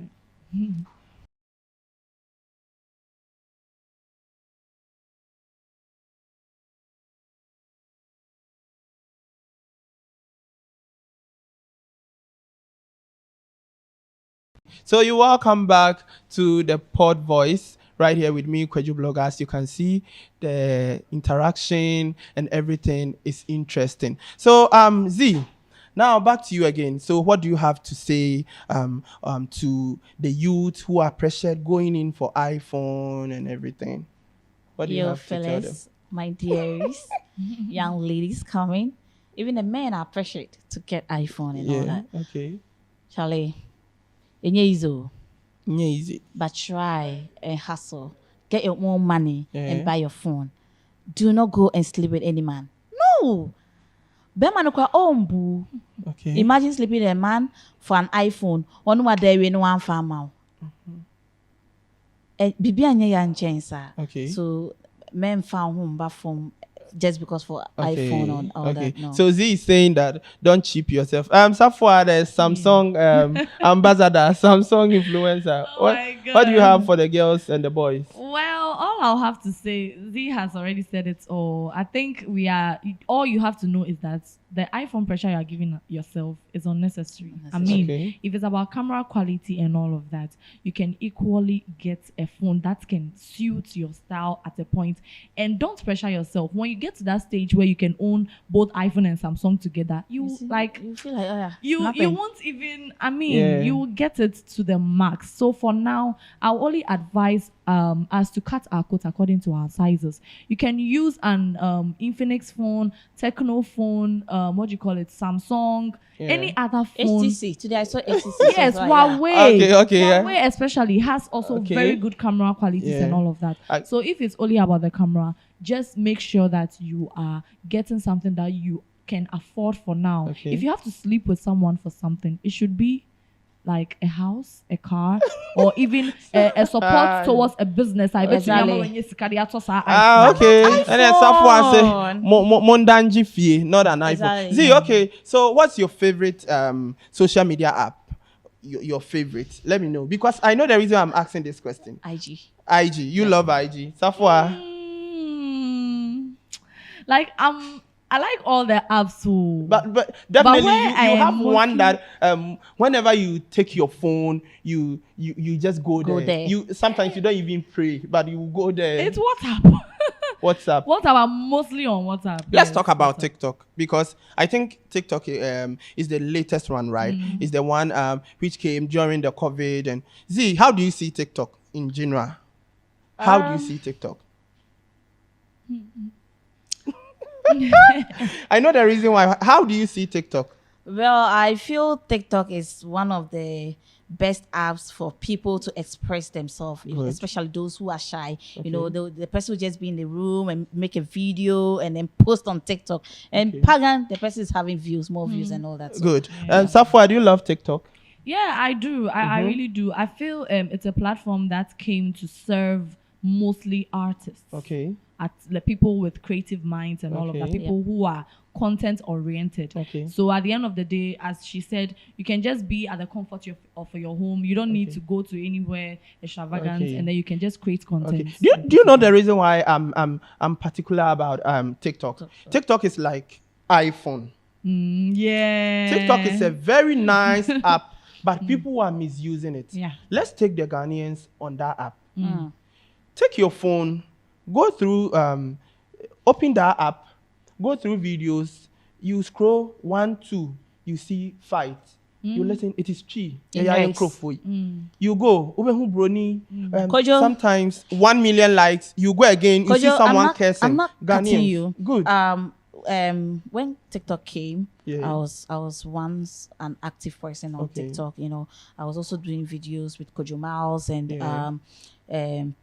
[SPEAKER 1] So you welcome back to the PodVoice right here with me, Kweju Blogger. As you can see, the interaction and everything is interesting. So Z, now back to you again. So what do you have to say to the youth who are pressured going in for iPhone and everything? What do you have to tell them?
[SPEAKER 2] My dears, young ladies coming, even the men are pressured to get iPhone and all that.
[SPEAKER 1] Okay.
[SPEAKER 2] Charlie. It's easy.
[SPEAKER 1] Easy.
[SPEAKER 2] But try and hustle. Get your own money and buy your phone. Do not go and sleep with any man. No. Okay. Imagine sleeping with a man for an iPhone. On what day we no one farm out. Bibi anya yan change.
[SPEAKER 1] Okay.
[SPEAKER 2] So men found home back from just because for iPhone and all that. No.
[SPEAKER 1] So Z is saying that don't cheap yourself. So far there's Samsung ambassador, Samsung influencer. What do you have for the girls and the boys?
[SPEAKER 3] Well, all I'll have to say, Z has already said it all. I think all you have to know is that the iPhone pressure you are giving yourself is unnecessary. I mean, if it's about camera quality and all of that, you can equally get a phone that can suit your style at a point. And don't pressure yourself. When you get to that stage where you can own both iPhone and Samsung together, you feel like you won't even, you will get it to the max. So for now, I'll only advise us to cut our coat according to our sizes. You can use an Infinix phone, Techno phone, Samsung, any other phone.
[SPEAKER 2] HTC. Today I saw HTC.
[SPEAKER 3] Yes, Huawei. Huawei especially has also very good camera qualities and all of that. So if it's only about the camera, just make sure that you are getting something that you can afford for now. If you have to sleep with someone for something, it should be like a house, a car, or even a support towards a business. I bet you
[SPEAKER 1] okay. And then someone say Mondanji fee, not an iPhone. See, okay. So what's your favorite social media app? Your favorite? Let me know. Because I know the reason I'm asking this question.
[SPEAKER 2] IG.
[SPEAKER 1] You love IG. Safwa.
[SPEAKER 3] Like I like all the apps too.
[SPEAKER 1] But definitely
[SPEAKER 3] where
[SPEAKER 1] you
[SPEAKER 3] I am
[SPEAKER 1] have one
[SPEAKER 3] mostly-
[SPEAKER 1] that whenever you take your phone, you just go there. You sometimes you don't even pray, but you go there.
[SPEAKER 3] It's WhatsApp.
[SPEAKER 1] WhatsApp.
[SPEAKER 3] WhatsApp, I'm mostly on WhatsApp.
[SPEAKER 1] Let's
[SPEAKER 3] Yes,
[SPEAKER 1] talk about
[SPEAKER 3] WhatsApp.
[SPEAKER 1] TikTok, because I think TikTok is the latest one, right? Is the one which came during the COVID. And Z, how do you see TikTok in general? How do you see TikTok? I know the reason why. How do you see TikTok?
[SPEAKER 2] Well, I feel TikTok is one of the best apps for people to express themselves, especially those who are shy. You know, the person will just be in the room and make a video and then post on TikTok. And pagan, the person is having views, more views and all that. So,
[SPEAKER 1] Good. Safwa, do you love TikTok?
[SPEAKER 3] Yeah, I do. I really do. I feel it's a platform that came to serve mostly artists.
[SPEAKER 1] Okay.
[SPEAKER 3] At the people with creative minds and all of that,
[SPEAKER 1] Okay.
[SPEAKER 3] people who are content oriented.
[SPEAKER 1] Okay.
[SPEAKER 3] So at the end of the day, as she said, you can just be at the comfort of your home. You don't need to go to anywhere extravagant, and then you can just create content.
[SPEAKER 1] Okay. Do you know the reason why I'm particular about TikTok? TikTok is like iPhone.
[SPEAKER 3] Yeah.
[SPEAKER 1] TikTok is a very nice app, but people are misusing it.
[SPEAKER 3] Yeah.
[SPEAKER 1] Let's take the Ghanaians on that app. Take your phone, go through, open that app, go through videos, you scroll 1, 2, you see fight. You listen, it is chi. You go,
[SPEAKER 2] Kojo,
[SPEAKER 1] sometimes 1 million likes, you go again, you see someone cursing.
[SPEAKER 2] I'm not cutting you.
[SPEAKER 1] Good.
[SPEAKER 2] When TikTok came,
[SPEAKER 1] Yeah.
[SPEAKER 2] I was once an active person on TikTok. You know, I was also doing videos with Kojo Miles and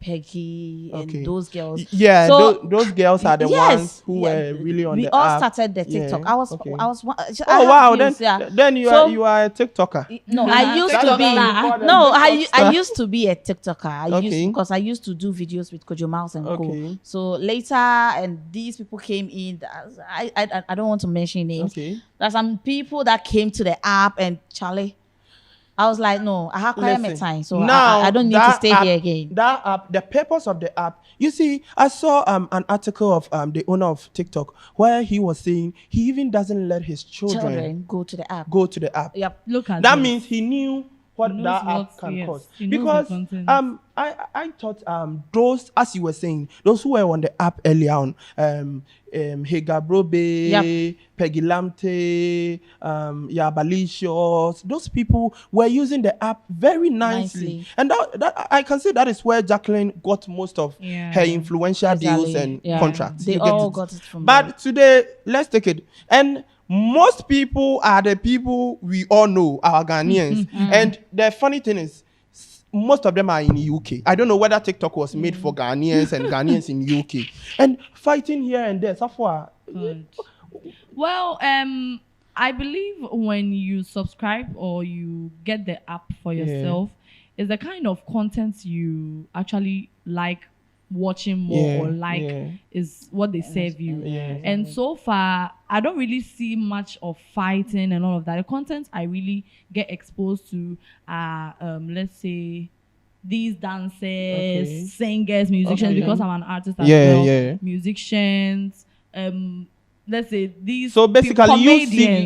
[SPEAKER 2] Peggy and those girls.
[SPEAKER 1] Yeah,
[SPEAKER 2] so,
[SPEAKER 1] those girls are the ones who were really on the app.
[SPEAKER 2] We all started the TikTok.
[SPEAKER 1] Yeah,
[SPEAKER 2] I was
[SPEAKER 1] Oh wow! Then you are a TikToker.
[SPEAKER 2] No, I used to be. No, I used to be a TikToker. Because I used to do videos with Kojo Miles and Co. So later, and these people came in. I don't want to mention names.
[SPEAKER 1] Okay.
[SPEAKER 2] There's some people that came to the app and Charlie. I was like, no, I have quite my time, so
[SPEAKER 1] now
[SPEAKER 2] I don't need to stay here again.
[SPEAKER 1] That app, the purpose of the app, you see, I saw an article of the owner of TikTok where he was saying he even doesn't let his children
[SPEAKER 2] go to the app.
[SPEAKER 1] Yep.
[SPEAKER 3] Look at
[SPEAKER 1] that
[SPEAKER 3] this.
[SPEAKER 1] means he knew what that app can cause. Because I thought those, as you were saying, those who were on the app earlier on, Hagar Brobe, Peggy Lamte, Yabalicious, those people were using the app very nicely. And that I can say that is where Jacqueline got most of her influential deals and contracts.
[SPEAKER 2] They all got it from
[SPEAKER 1] But
[SPEAKER 2] there.
[SPEAKER 1] today, let's take it. And most people are the people we all know, our Ghanaians. And the funny thing is, most of them are in the UK. I don't know whether TikTok was made for Ghanaians and Ghanaians in UK. And fighting here and there.
[SPEAKER 3] Well, I believe when you subscribe or you get the app for yourself, is the kind of content you actually like watching more is what they serve you. And so far, I don't really see much of fighting and all of that. The content I really get exposed to are, let's say, these dancers, singers, musicians, because I'm an artist as well. Musicians, let's say these.
[SPEAKER 1] So basically,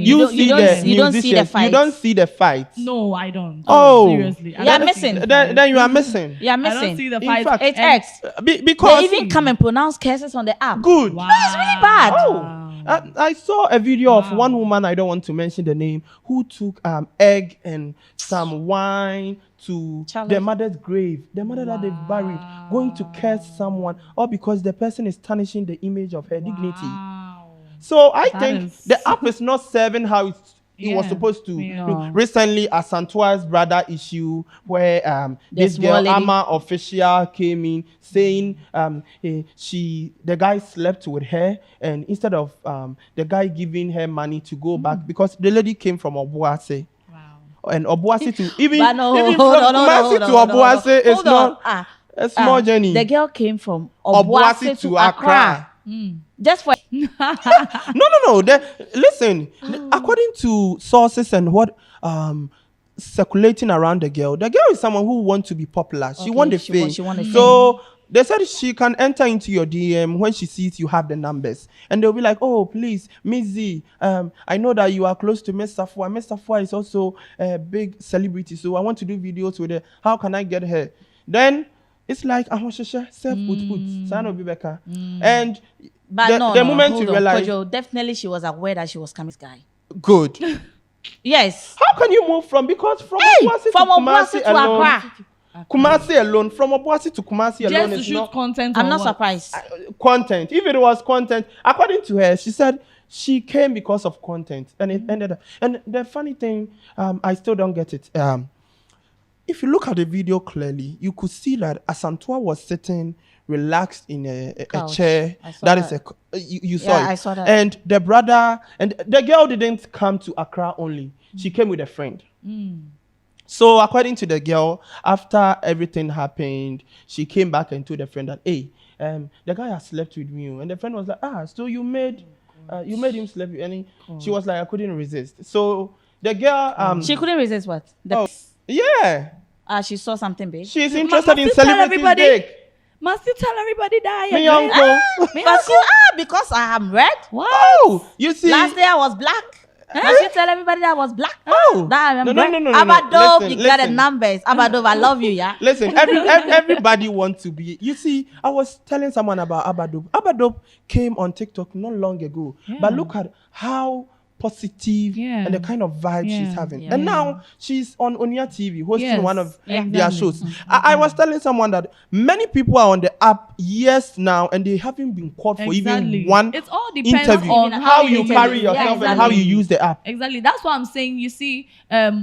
[SPEAKER 1] you don't see the fight. You don't see the fight.
[SPEAKER 3] No, I don't.
[SPEAKER 1] Oh,
[SPEAKER 3] seriously,
[SPEAKER 2] you are missing.
[SPEAKER 1] Then you are missing.
[SPEAKER 2] You are
[SPEAKER 3] I
[SPEAKER 2] missing.
[SPEAKER 3] don't see the
[SPEAKER 1] In
[SPEAKER 3] fight.
[SPEAKER 1] fact,
[SPEAKER 2] It's X.
[SPEAKER 1] Because
[SPEAKER 2] They even come and pronounce curses on the app.
[SPEAKER 1] good.
[SPEAKER 3] Wow.
[SPEAKER 2] It's really bad.
[SPEAKER 1] Oh, I saw a video of one woman, I don't want to mention the name, who took egg and some wine to their mother's grave, the mother that they've buried, going to curse someone, all because the person is tarnishing the image of her dignity. So I think the app is not serving how it was supposed to.
[SPEAKER 3] No.
[SPEAKER 1] Recently, a Santua's brother issue where this girl, Ama official, came in saying the guy slept with her, and instead of the guy giving her money to go back, because the lady came from Obuasi. And Obuasi to even from Kumasi to Obuasi is not a small journey.
[SPEAKER 2] The girl came from Obuasi to Accra. Just for
[SPEAKER 1] No. Listen, according to sources and what circulating around the girl is someone who wants to be popular. She wants the fame.
[SPEAKER 2] she want the
[SPEAKER 1] So They said she can enter into your DM when she sees you have the numbers. And they'll be like, oh, please, Miss Z, I know that you are close to Miss Safwa. Miss Safwa is also a big celebrity, so I want to do videos with her. How can I get her? Then it's like, and
[SPEAKER 2] But
[SPEAKER 1] the moment you
[SPEAKER 2] hold on,
[SPEAKER 1] realize,
[SPEAKER 2] Kojo, definitely she was aware that she was coming. This guy.
[SPEAKER 1] good.
[SPEAKER 2] Yes.
[SPEAKER 1] How can you move from Obuasi
[SPEAKER 2] From
[SPEAKER 1] to
[SPEAKER 2] Obuasi
[SPEAKER 1] Kumasi
[SPEAKER 2] to
[SPEAKER 1] alone?
[SPEAKER 2] Accra.
[SPEAKER 1] Kumasi alone, from Obuasi to Kumasi alone
[SPEAKER 3] Just to
[SPEAKER 1] is
[SPEAKER 3] shoot
[SPEAKER 1] not
[SPEAKER 3] content.
[SPEAKER 2] I'm
[SPEAKER 3] or
[SPEAKER 2] not
[SPEAKER 3] what?
[SPEAKER 2] surprised.
[SPEAKER 1] content. If it was content, according to her, she said she came because of content, and it ended up. And the funny thing, I still don't get it. If you look at the video clearly, you could see that Asantwa was sitting relaxed in a chair. You saw it.
[SPEAKER 2] I saw that.
[SPEAKER 1] And the brother and the girl didn't come to Accra only. She came with a friend. So according to the girl, after everything happened, she came back and told the friend that, hey, the guy has slept with me. And the friend was like, so you made him sleep with you. And she was like, I couldn't resist. So the girl
[SPEAKER 2] She couldn't resist what?
[SPEAKER 1] yeah.
[SPEAKER 2] She saw something big.
[SPEAKER 1] She's interested in
[SPEAKER 3] Must you tell
[SPEAKER 1] celebrity
[SPEAKER 3] everybody?
[SPEAKER 1] dick.
[SPEAKER 3] Must you tell everybody that?
[SPEAKER 1] Me
[SPEAKER 3] you're
[SPEAKER 1] uncle.
[SPEAKER 3] gay?
[SPEAKER 2] But you because I am red.
[SPEAKER 3] What?
[SPEAKER 1] Oh, you see.
[SPEAKER 2] Last day I was black. Must you tell everybody that I was black?
[SPEAKER 1] Oh.
[SPEAKER 2] That I am
[SPEAKER 1] No.
[SPEAKER 2] Abadov,
[SPEAKER 1] Listen,
[SPEAKER 2] you got the
[SPEAKER 1] listen.
[SPEAKER 2] numbers. Abadov, I love you, yeah.
[SPEAKER 1] Listen, everybody wants to be. You see, I was telling someone about Abadop. Abadop came on TikTok not long ago, but look at how positive and the kind of vibe she's having. And now she's on Onia TV hosting one of their shows. I was telling someone that many people are on the app years now and they haven't been caught for even one
[SPEAKER 3] It all depends
[SPEAKER 1] interview.
[SPEAKER 3] on
[SPEAKER 1] How you carry yourself and how you use the app.
[SPEAKER 3] Exactly. That's what I'm saying. You see,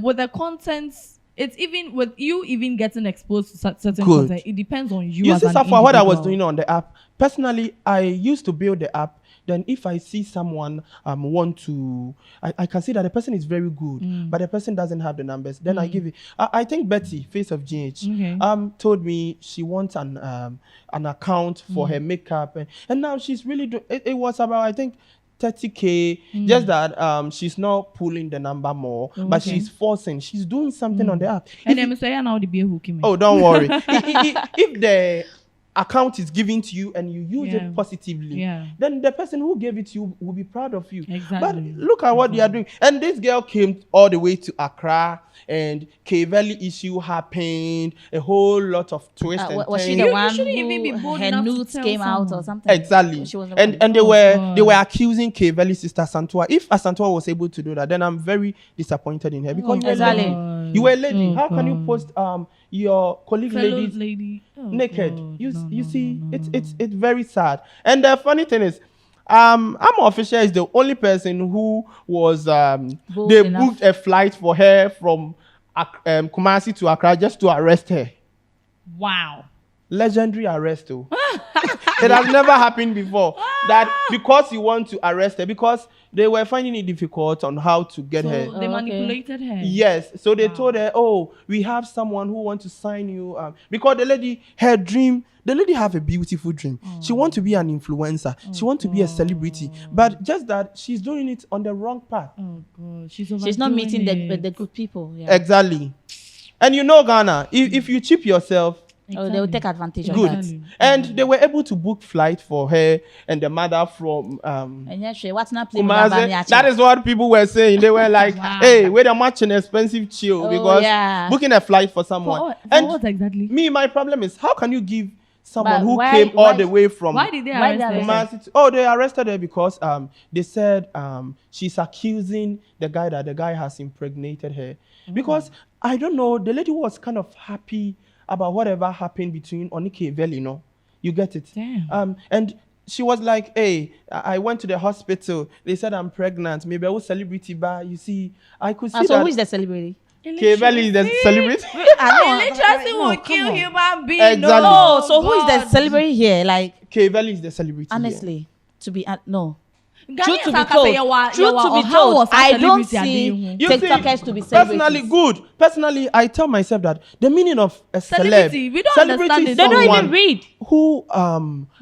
[SPEAKER 3] with the content, it's even with you even getting exposed to certain content. It depends on you.
[SPEAKER 1] You see,
[SPEAKER 3] as
[SPEAKER 1] so
[SPEAKER 3] an
[SPEAKER 1] far what I was
[SPEAKER 3] individual.
[SPEAKER 1] doing on the app, personally, I used to build the app. Then if I see someone want to, I can see that the person is very good, but the person doesn't have the numbers. Then I give it. I think Betty, face of GH, told me she wants an account for her makeup, and now she's really it was about, I think, 30K. Just that she's not pulling the number more, but she's forcing. She's doing something on the app.
[SPEAKER 3] And then say now the be hooking.
[SPEAKER 1] Oh, don't worry. If the account is given to you and you use it positively, then the person who gave it to you will be proud of you.
[SPEAKER 3] Exactly.
[SPEAKER 1] But look at what they are doing. And this girl came all the way to Accra, and K Valley issue happened, a whole lot of twists and
[SPEAKER 2] Was she
[SPEAKER 1] turns.
[SPEAKER 2] the one
[SPEAKER 3] shouldn't
[SPEAKER 2] who
[SPEAKER 3] even be bold
[SPEAKER 2] her
[SPEAKER 3] enough to
[SPEAKER 2] nudes
[SPEAKER 3] tell
[SPEAKER 2] came out or
[SPEAKER 3] someone.
[SPEAKER 2] something?
[SPEAKER 1] Exactly.
[SPEAKER 2] She was the
[SPEAKER 1] And
[SPEAKER 2] one.
[SPEAKER 1] they were accusing K Valley's sister Asantwa. If Asantwa was able to do that, then I'm very disappointed in her because you were a lady. How can you post your colleague ladies naked? You see, it's very sad. And the funny thing is, Ama Official is the only person who was they booked a flight for her from Kumasi to Accra just to arrest her.
[SPEAKER 3] Wow.
[SPEAKER 1] Legendary arrest, though. It has never happened before. That because you want to arrest her, because they were finding it difficult on how to get her.
[SPEAKER 3] They manipulated her.
[SPEAKER 1] Yes. So they told her, oh, we have someone who wants to sign you. Because the lady have a beautiful dream. She wants to be an influencer. She wants to be a celebrity. But just that she's doing it on the wrong path.
[SPEAKER 3] Oh God.
[SPEAKER 2] She's not meeting the good people. Yeah.
[SPEAKER 1] Exactly. And you know, Ghana, if you cheap yourself,
[SPEAKER 2] They will take advantage of
[SPEAKER 1] good.
[SPEAKER 2] that.
[SPEAKER 1] And they were able to book flight for her and the mother from
[SPEAKER 2] And yeah, what's not
[SPEAKER 1] Kumasi. That is what people were saying. They were like, hey, we're much an expensive chill because booking a flight for someone.
[SPEAKER 3] For what exactly?
[SPEAKER 1] My problem is, how can you give someone who came all the way from
[SPEAKER 3] Why did they arrest her?
[SPEAKER 1] Kumasi they arrested her because they said she's accusing the guy has impregnated her. Because I don't know, the lady was kind of happy about whatever happened between Onike Valley, you know. You get it?
[SPEAKER 3] Damn.
[SPEAKER 1] And she was like, hey, I went to the hospital. They said I'm pregnant. Maybe I was celebrity, but you see, I could see
[SPEAKER 2] so
[SPEAKER 1] that.
[SPEAKER 2] who is the celebrity?
[SPEAKER 1] K Valley is the celebrity.
[SPEAKER 3] Illiteracy will kill human beings.
[SPEAKER 1] Exactly.
[SPEAKER 2] No, so who is the celebrity here? Like,
[SPEAKER 1] K Valley is the celebrity.
[SPEAKER 2] honestly, to be no.
[SPEAKER 3] Truth
[SPEAKER 2] Truth to be told, I don't see TikTokers to be celebrities.
[SPEAKER 1] Personally, good. personally, I tell myself that the meaning of a
[SPEAKER 3] Celebrity,
[SPEAKER 1] celeb,
[SPEAKER 3] we don't
[SPEAKER 1] celebrity
[SPEAKER 3] understand
[SPEAKER 1] is
[SPEAKER 3] it.
[SPEAKER 2] They don't even
[SPEAKER 1] someone
[SPEAKER 2] read.
[SPEAKER 1] who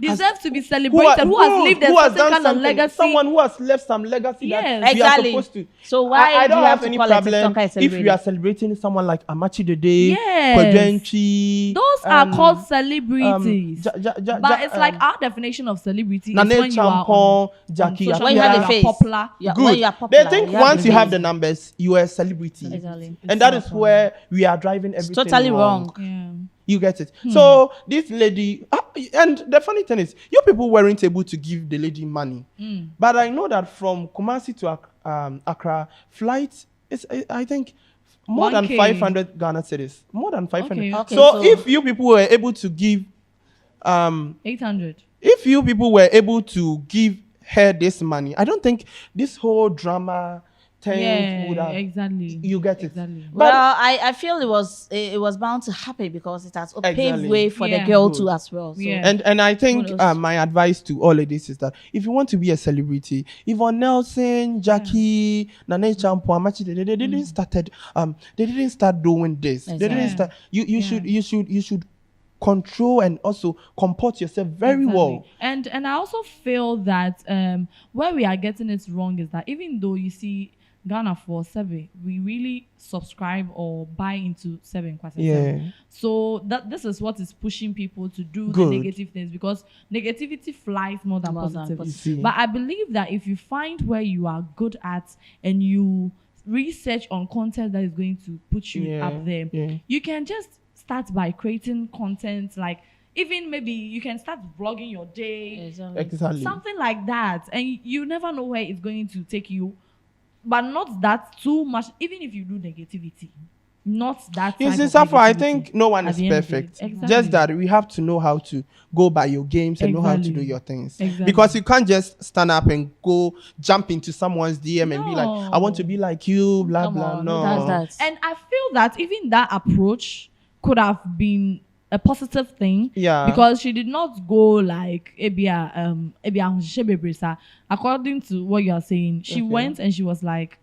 [SPEAKER 3] Deserves to be celebrated, who has lived a
[SPEAKER 1] who has
[SPEAKER 3] certain
[SPEAKER 1] done
[SPEAKER 3] kind of
[SPEAKER 1] something,
[SPEAKER 3] legacy.
[SPEAKER 1] someone who has left some legacy
[SPEAKER 3] Yes.
[SPEAKER 1] that we are
[SPEAKER 2] Exactly.
[SPEAKER 1] supposed to.
[SPEAKER 2] So why
[SPEAKER 1] I
[SPEAKER 2] do
[SPEAKER 1] don't
[SPEAKER 2] you have
[SPEAKER 1] have
[SPEAKER 2] to
[SPEAKER 1] any
[SPEAKER 2] call a
[SPEAKER 1] problem
[SPEAKER 2] TikToker a
[SPEAKER 1] if we
[SPEAKER 2] celebrity?
[SPEAKER 1] are celebrating someone like Amachi Dede,
[SPEAKER 3] Yes.
[SPEAKER 1] Kwedenchi.
[SPEAKER 3] Those are called celebrities. But it's like our definition of celebrity is
[SPEAKER 1] Nane
[SPEAKER 3] when you are
[SPEAKER 1] Champon,
[SPEAKER 3] on
[SPEAKER 1] Jackie
[SPEAKER 3] social
[SPEAKER 2] When you have
[SPEAKER 3] media,
[SPEAKER 2] a
[SPEAKER 3] you are
[SPEAKER 2] face.
[SPEAKER 3] popular.
[SPEAKER 2] Yeah,
[SPEAKER 1] Good.
[SPEAKER 2] when you are popular,
[SPEAKER 1] They think
[SPEAKER 2] you have
[SPEAKER 1] once
[SPEAKER 2] the
[SPEAKER 1] you have
[SPEAKER 2] face.
[SPEAKER 1] the numbers, you are a celebrity.
[SPEAKER 2] Exactly.
[SPEAKER 1] And that is where we are driving everything
[SPEAKER 2] Totally wrong.
[SPEAKER 3] Yeah.
[SPEAKER 1] You get it? So this lady, and the funny thing is, you people weren't able to give the lady money. But I know that from Kumasi to Accra, flight is, I think, more than
[SPEAKER 3] 1K.
[SPEAKER 1] 500 Ghana cedis. More than 500.
[SPEAKER 3] Okay.
[SPEAKER 1] So if you people were able to give,
[SPEAKER 3] 800.
[SPEAKER 1] if you people were able to give her this money, I don't think this whole drama thing would have.
[SPEAKER 3] Exactly.
[SPEAKER 1] You get it?
[SPEAKER 3] Exactly.
[SPEAKER 1] But
[SPEAKER 2] Well, I feel it was bound to happen because it has paved
[SPEAKER 1] Exactly.
[SPEAKER 2] way for the
[SPEAKER 3] Yeah.
[SPEAKER 2] girl
[SPEAKER 1] Good.
[SPEAKER 2] too as well. So.
[SPEAKER 3] Yeah.
[SPEAKER 1] And I think
[SPEAKER 2] Who knows?
[SPEAKER 1] my advice to all of this is that if you want to be a celebrity, Yvonne Nelson, Jackie, Nane Champo, Amachi, they didn't start doing this. They didn't
[SPEAKER 2] Exactly.
[SPEAKER 1] start. You should control and also comport yourself very well.
[SPEAKER 3] And I also feel that where we are getting it wrong is that even though you see Ghana for 7, we really subscribe or buy into 7 Kwase
[SPEAKER 1] Yeah.
[SPEAKER 3] 7. So this is what is pushing people to do
[SPEAKER 1] Good.
[SPEAKER 3] the negative things, because negativity flies more than
[SPEAKER 2] More than
[SPEAKER 3] positivity.
[SPEAKER 2] positive.
[SPEAKER 1] See.
[SPEAKER 3] But I believe that if you find where you are good at and you research on content that is going to put you
[SPEAKER 1] Yeah,
[SPEAKER 3] up there,
[SPEAKER 1] yeah.
[SPEAKER 3] you can just start by creating content, like even maybe you can start vlogging your day,
[SPEAKER 1] Exactly.
[SPEAKER 3] something like that, and you never know where it's going to take you, but not that too much. Even if you do negativity, not that.
[SPEAKER 1] You
[SPEAKER 3] type
[SPEAKER 1] see,
[SPEAKER 3] of
[SPEAKER 1] Safa, I
[SPEAKER 3] negativity
[SPEAKER 1] think no one
[SPEAKER 3] at
[SPEAKER 1] is
[SPEAKER 3] the end of the day.
[SPEAKER 1] perfect.
[SPEAKER 3] Exactly.
[SPEAKER 1] Just that we have to know how to go by your games and know how to do
[SPEAKER 3] Exactly.
[SPEAKER 1] your things.
[SPEAKER 3] Exactly.
[SPEAKER 1] Because you can't just stand up and go jump into someone's DM and be like, I want to be like you, blah,
[SPEAKER 2] Come
[SPEAKER 1] blah.
[SPEAKER 2] on,
[SPEAKER 1] No.
[SPEAKER 2] who does that?
[SPEAKER 3] And I feel that even that approach could have been a positive thing.
[SPEAKER 1] Yeah.
[SPEAKER 3] Because she did not go like Ebia, according to what you are saying. She
[SPEAKER 1] Okay.
[SPEAKER 3] went and she was like,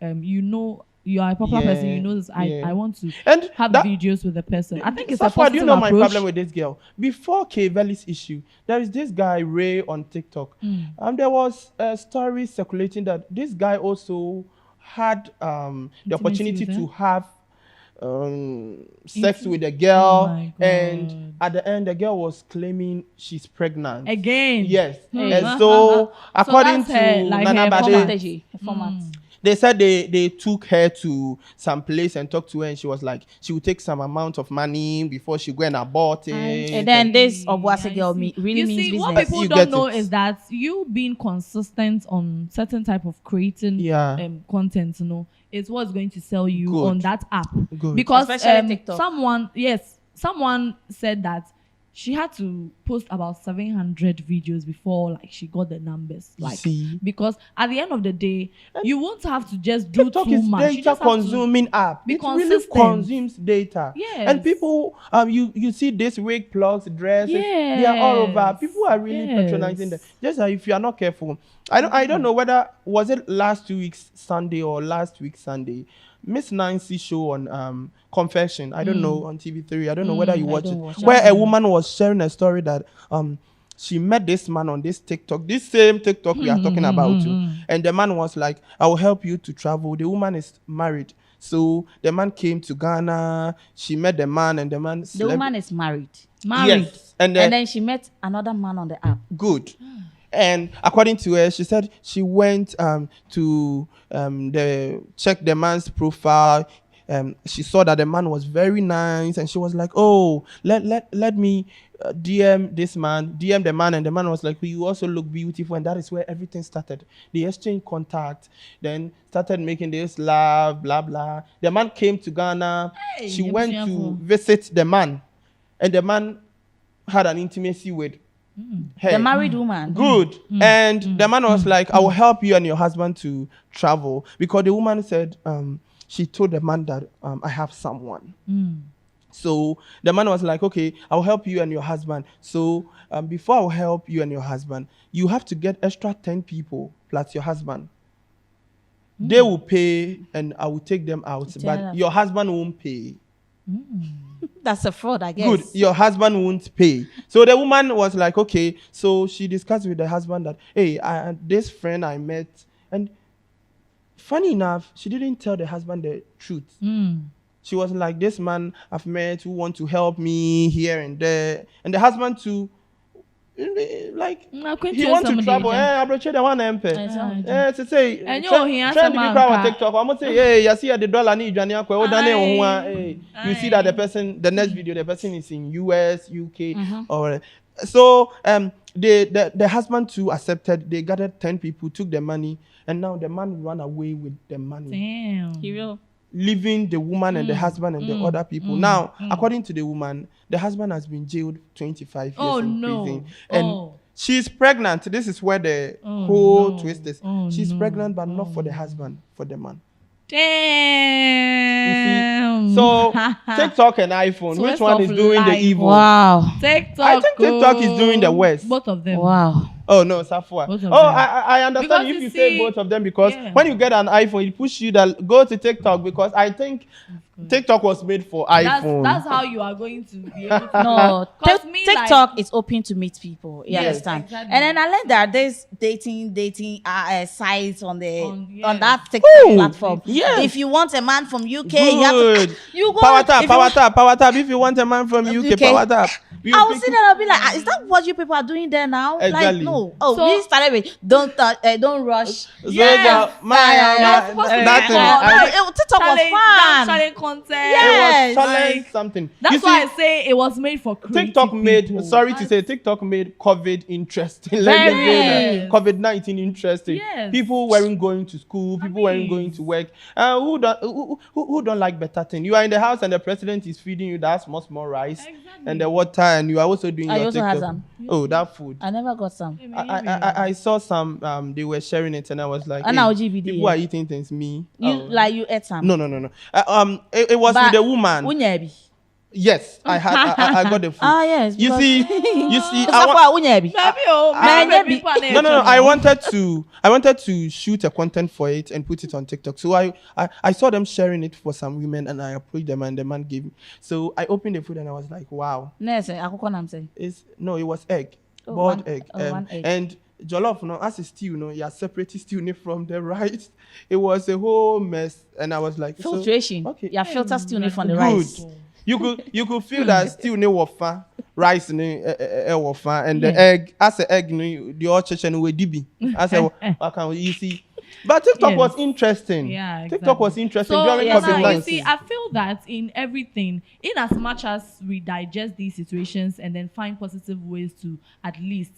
[SPEAKER 3] you are a popular person, you know this.
[SPEAKER 1] Yeah.
[SPEAKER 3] I want to
[SPEAKER 1] And
[SPEAKER 3] have
[SPEAKER 1] that-
[SPEAKER 3] videos with the person. I think it's a
[SPEAKER 1] Safa,
[SPEAKER 3] positive
[SPEAKER 1] do you know my
[SPEAKER 3] approach.
[SPEAKER 1] problem with this girl? Before Valley's issue, there is this guy Ray on TikTok,
[SPEAKER 3] Mm.
[SPEAKER 1] and there was a story circulating that this guy also had the opportunity
[SPEAKER 3] with
[SPEAKER 1] to
[SPEAKER 3] her?
[SPEAKER 1] have sex with a girl,
[SPEAKER 3] Oh my
[SPEAKER 1] and
[SPEAKER 3] God.
[SPEAKER 1] at the end, the girl was claiming she's pregnant.
[SPEAKER 3] Again.
[SPEAKER 1] Yes,
[SPEAKER 2] Hey.
[SPEAKER 1] and so according
[SPEAKER 3] that's her,
[SPEAKER 1] to
[SPEAKER 3] like
[SPEAKER 1] Nana
[SPEAKER 3] her
[SPEAKER 1] Bade,
[SPEAKER 3] format.
[SPEAKER 2] Strategy, format.
[SPEAKER 1] they said they took her to some place and talked to her, and she was like she would take some amount of money before she go and abort it.
[SPEAKER 2] And then this Obuasi girl really
[SPEAKER 3] you
[SPEAKER 2] means
[SPEAKER 3] see, what
[SPEAKER 2] business.
[SPEAKER 3] people
[SPEAKER 1] You
[SPEAKER 3] don't
[SPEAKER 1] get
[SPEAKER 3] know
[SPEAKER 1] it.
[SPEAKER 3] is that you being consistent on certain type of creating
[SPEAKER 1] Yeah.
[SPEAKER 3] content, is what's going to sell you
[SPEAKER 1] Good.
[SPEAKER 3] on that app.
[SPEAKER 1] Good.
[SPEAKER 3] Because
[SPEAKER 2] Especially TikTok.
[SPEAKER 3] someone said that she had to post about 700 videos before like she got the numbers. Like
[SPEAKER 1] See?
[SPEAKER 3] because at the end of the day, you won't have to just do
[SPEAKER 1] TikTok
[SPEAKER 3] too
[SPEAKER 1] is
[SPEAKER 3] much. You
[SPEAKER 1] data
[SPEAKER 3] just have to
[SPEAKER 1] consuming app.
[SPEAKER 3] be
[SPEAKER 1] It really
[SPEAKER 3] consistent.
[SPEAKER 1] consumes data.
[SPEAKER 3] Yes.
[SPEAKER 1] And people, you see this wig plugs, dresses, they are all over.
[SPEAKER 3] Yes.
[SPEAKER 1] People are really
[SPEAKER 3] Yes.
[SPEAKER 1] patronizing them. Just if you are not careful. I don't know whether was it last 2 weeks Sunday or last week Sunday. Miss Nancy show on Confession. I don't know, on TV3. I don't know whether you watch it.
[SPEAKER 2] don't watch it.
[SPEAKER 1] Where a woman was sharing a story that she met this man on this TikTok, this same TikTok we are talking about too. And the man was like, I will help you to travel. The woman is married. So the man came to Ghana. She met the man, and the man
[SPEAKER 2] The
[SPEAKER 1] slept.
[SPEAKER 2] woman is married.
[SPEAKER 1] Yes. And
[SPEAKER 2] And then she met another man on the app.
[SPEAKER 1] good. And according to her, she said she went to check the man's profile. She saw that the man was very nice, and she was like, "Oh, let me DM this man, DM the man." And the man was like, "You also look beautiful," and that is where everything started. They exchanged contact, then started making this love, blah blah. The man came to Ghana. She went to visit the man, and the man had an intimacy with her.
[SPEAKER 2] The married woman.
[SPEAKER 1] Good. And the man was like, I will help you and your husband to travel. Because the woman said, she told the man that I have someone. So the man was like, okay, I'll help you and your husband. So before I'll help you and your husband, you have to get extra 10 people plus your husband. they will pay and I will take them out, but your husband won't pay.
[SPEAKER 2] That's a fraud, I guess.
[SPEAKER 1] Good, your husband won't pay. So the woman was like, okay. So she discussed with the husband that, hey, this friend I met, and funny enough, she didn't tell the husband the truth. She was like, this man I've met who want to help me here and there, and the husband too. Like he wants to travel. I approach the one MP. To say,
[SPEAKER 3] and
[SPEAKER 1] trend to be crowd on TikTok. I'm gonna say, hey, you see the dollar need Johnny. You see that the next video, the person is in US, UK, or so. The husband too accepted. They gathered 10 people, took the money, and now the man ran away with the money.
[SPEAKER 3] Damn.
[SPEAKER 2] He will.
[SPEAKER 1] Leaving the woman and the husband and the other people. Now, according to the woman, the husband has been jailed 25 years in prison. And she's pregnant. This is where the whole twist is. She's pregnant, but not for the husband, for the man.
[SPEAKER 3] Damn.
[SPEAKER 1] So, TikTok and iPhone, which one is doing the evil?
[SPEAKER 2] Wow.
[SPEAKER 3] TikTok.
[SPEAKER 1] I think TikTok is doing the worst.
[SPEAKER 3] Both of them.
[SPEAKER 2] Wow.
[SPEAKER 1] Oh, no, Safwa. I understand if you say both of them because when you get an iPhone, it pushes you that go to TikTok because I think TikTok was made for iPhone.
[SPEAKER 3] That's how you are going to be able to.
[SPEAKER 2] No, TikTok is open to meet people. You understand?
[SPEAKER 3] Exactly.
[SPEAKER 2] And then I learned that there's dating sites on that TikTok platform.
[SPEAKER 1] Yes.
[SPEAKER 2] If you want a man from UK,
[SPEAKER 1] good.
[SPEAKER 2] you go
[SPEAKER 1] power tap. If you want a man from UK, power tap.
[SPEAKER 2] I will see that. I'll be like, is that what you people are doing there now?
[SPEAKER 1] Exactly.
[SPEAKER 2] Like, no. Oh, so, we started with don't rush.
[SPEAKER 1] TikTok
[SPEAKER 2] was fun.
[SPEAKER 3] Challenge content.
[SPEAKER 1] Yes. It was challenge something.
[SPEAKER 3] That's why I say it was made for creative
[SPEAKER 1] TikTok made.
[SPEAKER 3] people.
[SPEAKER 1] TikTok made COVID interesting.
[SPEAKER 2] Very.
[SPEAKER 1] COVID-19 interesting.
[SPEAKER 3] Yes.
[SPEAKER 1] People weren't going to school. People weren't going to work. Who don't like better thing? You are in the house and the president is feeding you that small rice and the water, and you are also doing your
[SPEAKER 2] also
[SPEAKER 1] TikTok.
[SPEAKER 2] had some.
[SPEAKER 1] Oh, that food.
[SPEAKER 2] I never got some.
[SPEAKER 1] I saw some. They were sharing it, and I was like, people are eating things. Me,
[SPEAKER 2] you ate some.
[SPEAKER 1] No. It was with the woman. Yes, I got the food.
[SPEAKER 2] Yes.
[SPEAKER 1] You see. No. I wanted to shoot a content for it and put it on TikTok. So I saw them sharing it for some women, and I approached them, and the man gave me. So I opened the food, and I was like, wow. It was egg, boiled egg,
[SPEAKER 2] one egg.
[SPEAKER 1] and jollof. As a stew, you are separating stew from the rice. It was a whole mess, and I was like,
[SPEAKER 2] filtration.
[SPEAKER 1] Okay,
[SPEAKER 2] yeah, filter stew from the rice.
[SPEAKER 1] You could feel that still ne wafa rice ne wafa and the egg as the egg the ochichen we dibi as you see. But TikTok was interesting.
[SPEAKER 3] Yeah, exactly.
[SPEAKER 1] TikTok was interesting
[SPEAKER 3] so,
[SPEAKER 1] during COVID-19.
[SPEAKER 3] You see, I feel that in everything, in as much as we digest these situations and then find positive ways to at least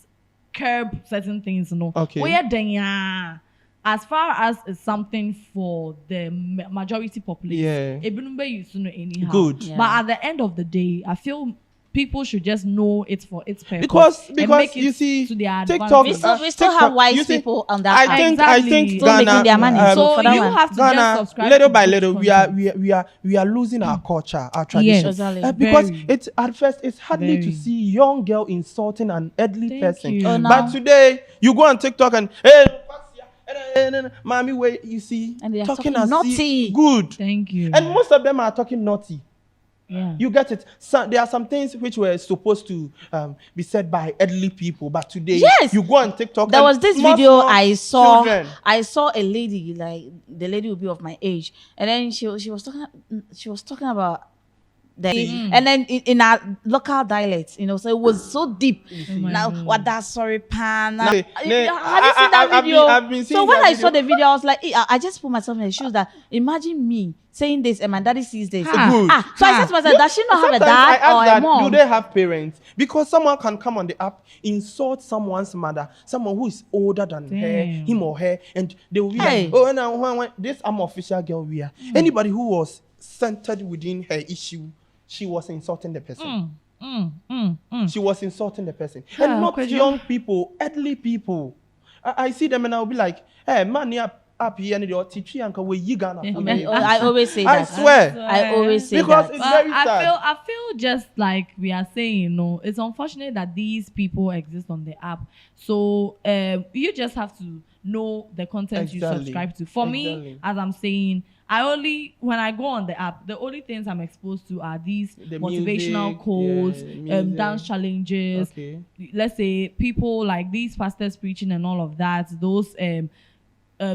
[SPEAKER 3] curb certain things,
[SPEAKER 1] Okay.
[SPEAKER 3] As far as it's something for the majority population, anyhow.
[SPEAKER 1] Good.
[SPEAKER 3] Yeah. But at the end of the day, I feel people should just know it for its purpose.
[SPEAKER 1] Because you see,
[SPEAKER 3] to their
[SPEAKER 1] TikTok,
[SPEAKER 2] we still have wise people on that.
[SPEAKER 1] I think Ghana,
[SPEAKER 2] their money.
[SPEAKER 3] So you have to
[SPEAKER 1] Ghana,
[SPEAKER 3] just subscribe
[SPEAKER 1] little
[SPEAKER 3] to
[SPEAKER 1] by
[SPEAKER 3] good
[SPEAKER 1] little,
[SPEAKER 3] content.
[SPEAKER 1] we are losing our culture, our tradition.
[SPEAKER 2] Yes,
[SPEAKER 1] because it's at first it's hardly to see young girl insulting an elderly person.
[SPEAKER 3] You.
[SPEAKER 1] But today you go on TikTok and mommy, wait, you see,
[SPEAKER 2] and they are
[SPEAKER 1] talking
[SPEAKER 2] naughty.
[SPEAKER 1] Good.
[SPEAKER 3] Thank you.
[SPEAKER 1] And most of them are talking naughty.
[SPEAKER 3] Yeah.
[SPEAKER 1] You get it. So there are some things which were supposed to be said by elderly people, but today you go on TikTok.
[SPEAKER 2] There was this video I saw.
[SPEAKER 1] Children.
[SPEAKER 2] I saw a lady, like the lady will be of my age, and then she was talking about and then in our local dialect, so it was so deep. Now what that sorry pan. Have you seen that video?
[SPEAKER 1] I've been seeing
[SPEAKER 2] so when
[SPEAKER 1] that
[SPEAKER 2] I saw the video, I was like, I just put myself in the shoes that imagine me saying this and my daddy sees this. So I said to myself, does she not have a dad or a mom?
[SPEAKER 1] Do they have parents? Because someone can come on the app, insult someone's mother, someone who is older than him or her, and they will be like, oh, no, this I'm official girl we are. Anybody who was centered within her issue, she was insulting the person. She was insulting the person. And not young people, elderly people. I see them and I'll be like, hey, man, yeah, app here and the teach and we you Ghana.
[SPEAKER 2] I always say
[SPEAKER 1] I
[SPEAKER 2] that.
[SPEAKER 1] swear.
[SPEAKER 2] I always say
[SPEAKER 1] Because
[SPEAKER 2] that.
[SPEAKER 1] it's very sad.
[SPEAKER 3] I feel just like we are saying, you know, it's unfortunate that these people exist on the app. So you just have to know the content you subscribe to. For me, as I'm saying, when I go on the app, the only things I'm exposed to are these motivational quotes, dance challenges. Okay. Let's say people like these pastors preaching and all of that. Those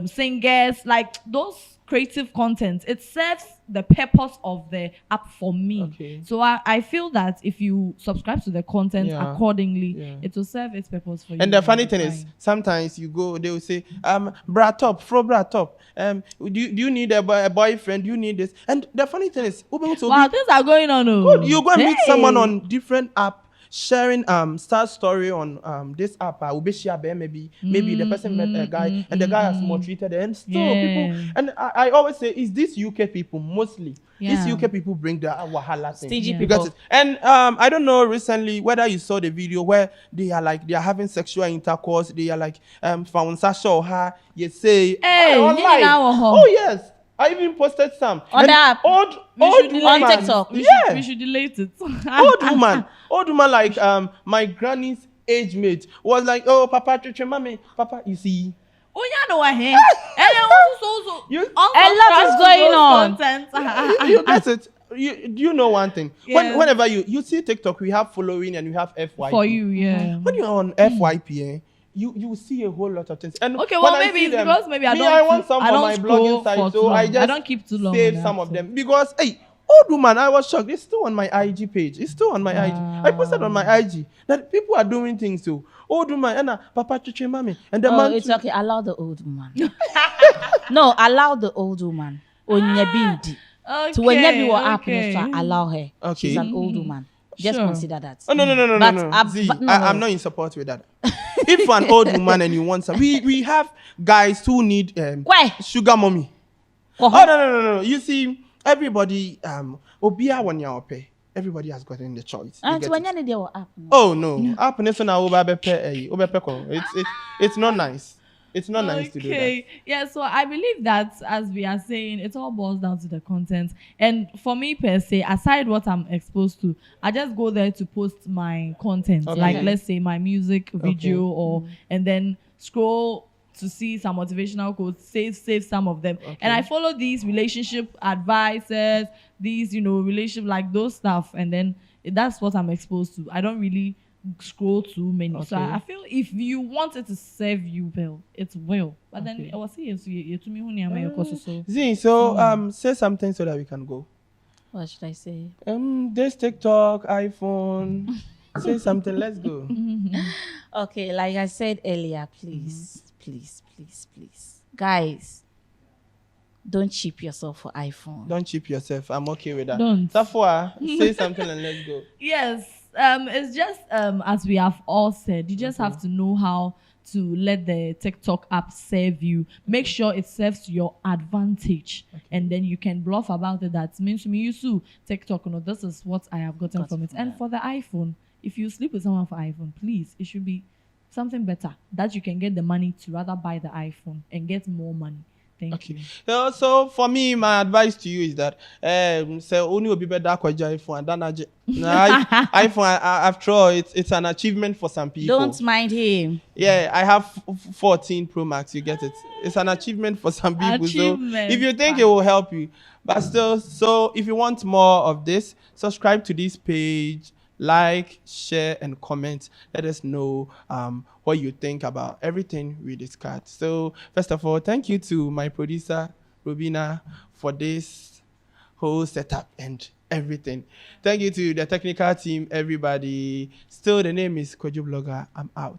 [SPEAKER 3] singers, like those creative content. It serves the purpose of the app for me. Okay. So I feel that if you subscribe to the content accordingly, it will serve its purpose for you.
[SPEAKER 1] And the funny thing is, sometimes you go, they will say, bra top, do you need a boyfriend? Do you need this? And the funny thing is,
[SPEAKER 3] things are going on.
[SPEAKER 1] Good, you go and meet someone on different app, sharing start story on this app. Maybe the person met a guy and the guy has more treated, and still people. And I always say, is this UK people mostly? These UK people bring the wahala thing.
[SPEAKER 2] Stingy people.
[SPEAKER 1] And I don't know recently whether you saw the video where they are having sexual intercourse. They are like found Sasha or her. You say online. Oh yes. I even posted some.
[SPEAKER 2] On the app.
[SPEAKER 1] Old woman.
[SPEAKER 2] On TikTok.
[SPEAKER 3] We should delete it.
[SPEAKER 1] Old woman like my granny's age mate was like, oh, Papa, mommy, Papa, you see.
[SPEAKER 3] Oh, yeah, no, I hear.
[SPEAKER 2] A lot is going on.
[SPEAKER 1] You get it. You know one thing. Yes. Whenever you see TikTok, we have following and we have FYP.
[SPEAKER 3] For you, yeah.
[SPEAKER 1] When you're on FYP, you see a whole lot of things. And
[SPEAKER 3] okay, well, maybe it's because maybe I want some for my blogging site, so I
[SPEAKER 1] don't
[SPEAKER 3] keep too long.
[SPEAKER 1] Save some of them because old woman, I was shocked. It's still on my IG page. It's still on my IG. I posted on my IG that people are doing things too. Old woman, and Papa Chiche Mami, and the man.
[SPEAKER 2] It's okay. Allow the old woman. No, allow the old woman. Okay. So whenever you are happening, allow her. Okay. She's an old woman. Just consider that.
[SPEAKER 1] Oh, no. I'm not in support with that. If an old woman and you want some, we have guys who need sugar mommy. Oh, no. You see, everybody, obia when you're pay. Everybody has gotten the choice.
[SPEAKER 2] And when you need your app.
[SPEAKER 1] Oh no, app it's not nice. It's not nice to do that.
[SPEAKER 3] Yeah, so I believe that, as we are saying, it all boils down to the content. And for me per se, aside what I'm exposed to, I just go there to post my content. Okay. Like, let's say my music video and then scroll to see some motivational quotes, save some of them. Okay. And I follow these relationship advices, these, relationship, like those stuff. And then that's what I'm exposed to. I don't really scroll too many. Okay. So I feel if you want it to serve you well, it will. But then I was saying,
[SPEAKER 1] so say something so that we can go.
[SPEAKER 2] What should I say?
[SPEAKER 1] This TikTok, iPhone. Say something. Let's go.
[SPEAKER 2] Okay, like I said earlier, please, guys, don't cheap yourself for iPhone.
[SPEAKER 1] Don't cheap yourself. I'm okay with that.
[SPEAKER 3] Don't.
[SPEAKER 1] Therefore, say something and let's go.
[SPEAKER 3] Yes. It's just as we have all said, you just have to know how to let the TikTok app serve you. Make sure it serves to your advantage, and then you can bluff about it. That means to me, you sue TikTok. This is what I have gotten from it. And for the iPhone, if you sleep with someone for iPhone, please, it should be something better that you can get the money to rather buy the iPhone and get more money. Thank you.
[SPEAKER 1] So for me, my advice to you is that only will be better iPhone. iPhone, after all, it's an achievement for some people.
[SPEAKER 2] Don't mind him.
[SPEAKER 1] Yeah, I have 14 Pro Max. You get it? It's an achievement for some people. So if you think it will help you, but still, so if you want more of this, subscribe to this page. Like, share, and comment. Let us know what you think about everything we discussed. So, first of all, thank you to my producer, Rubina, for this whole setup and everything. Thank you to the technical team, everybody. Still, the name is Kojo Blogger. I'm out.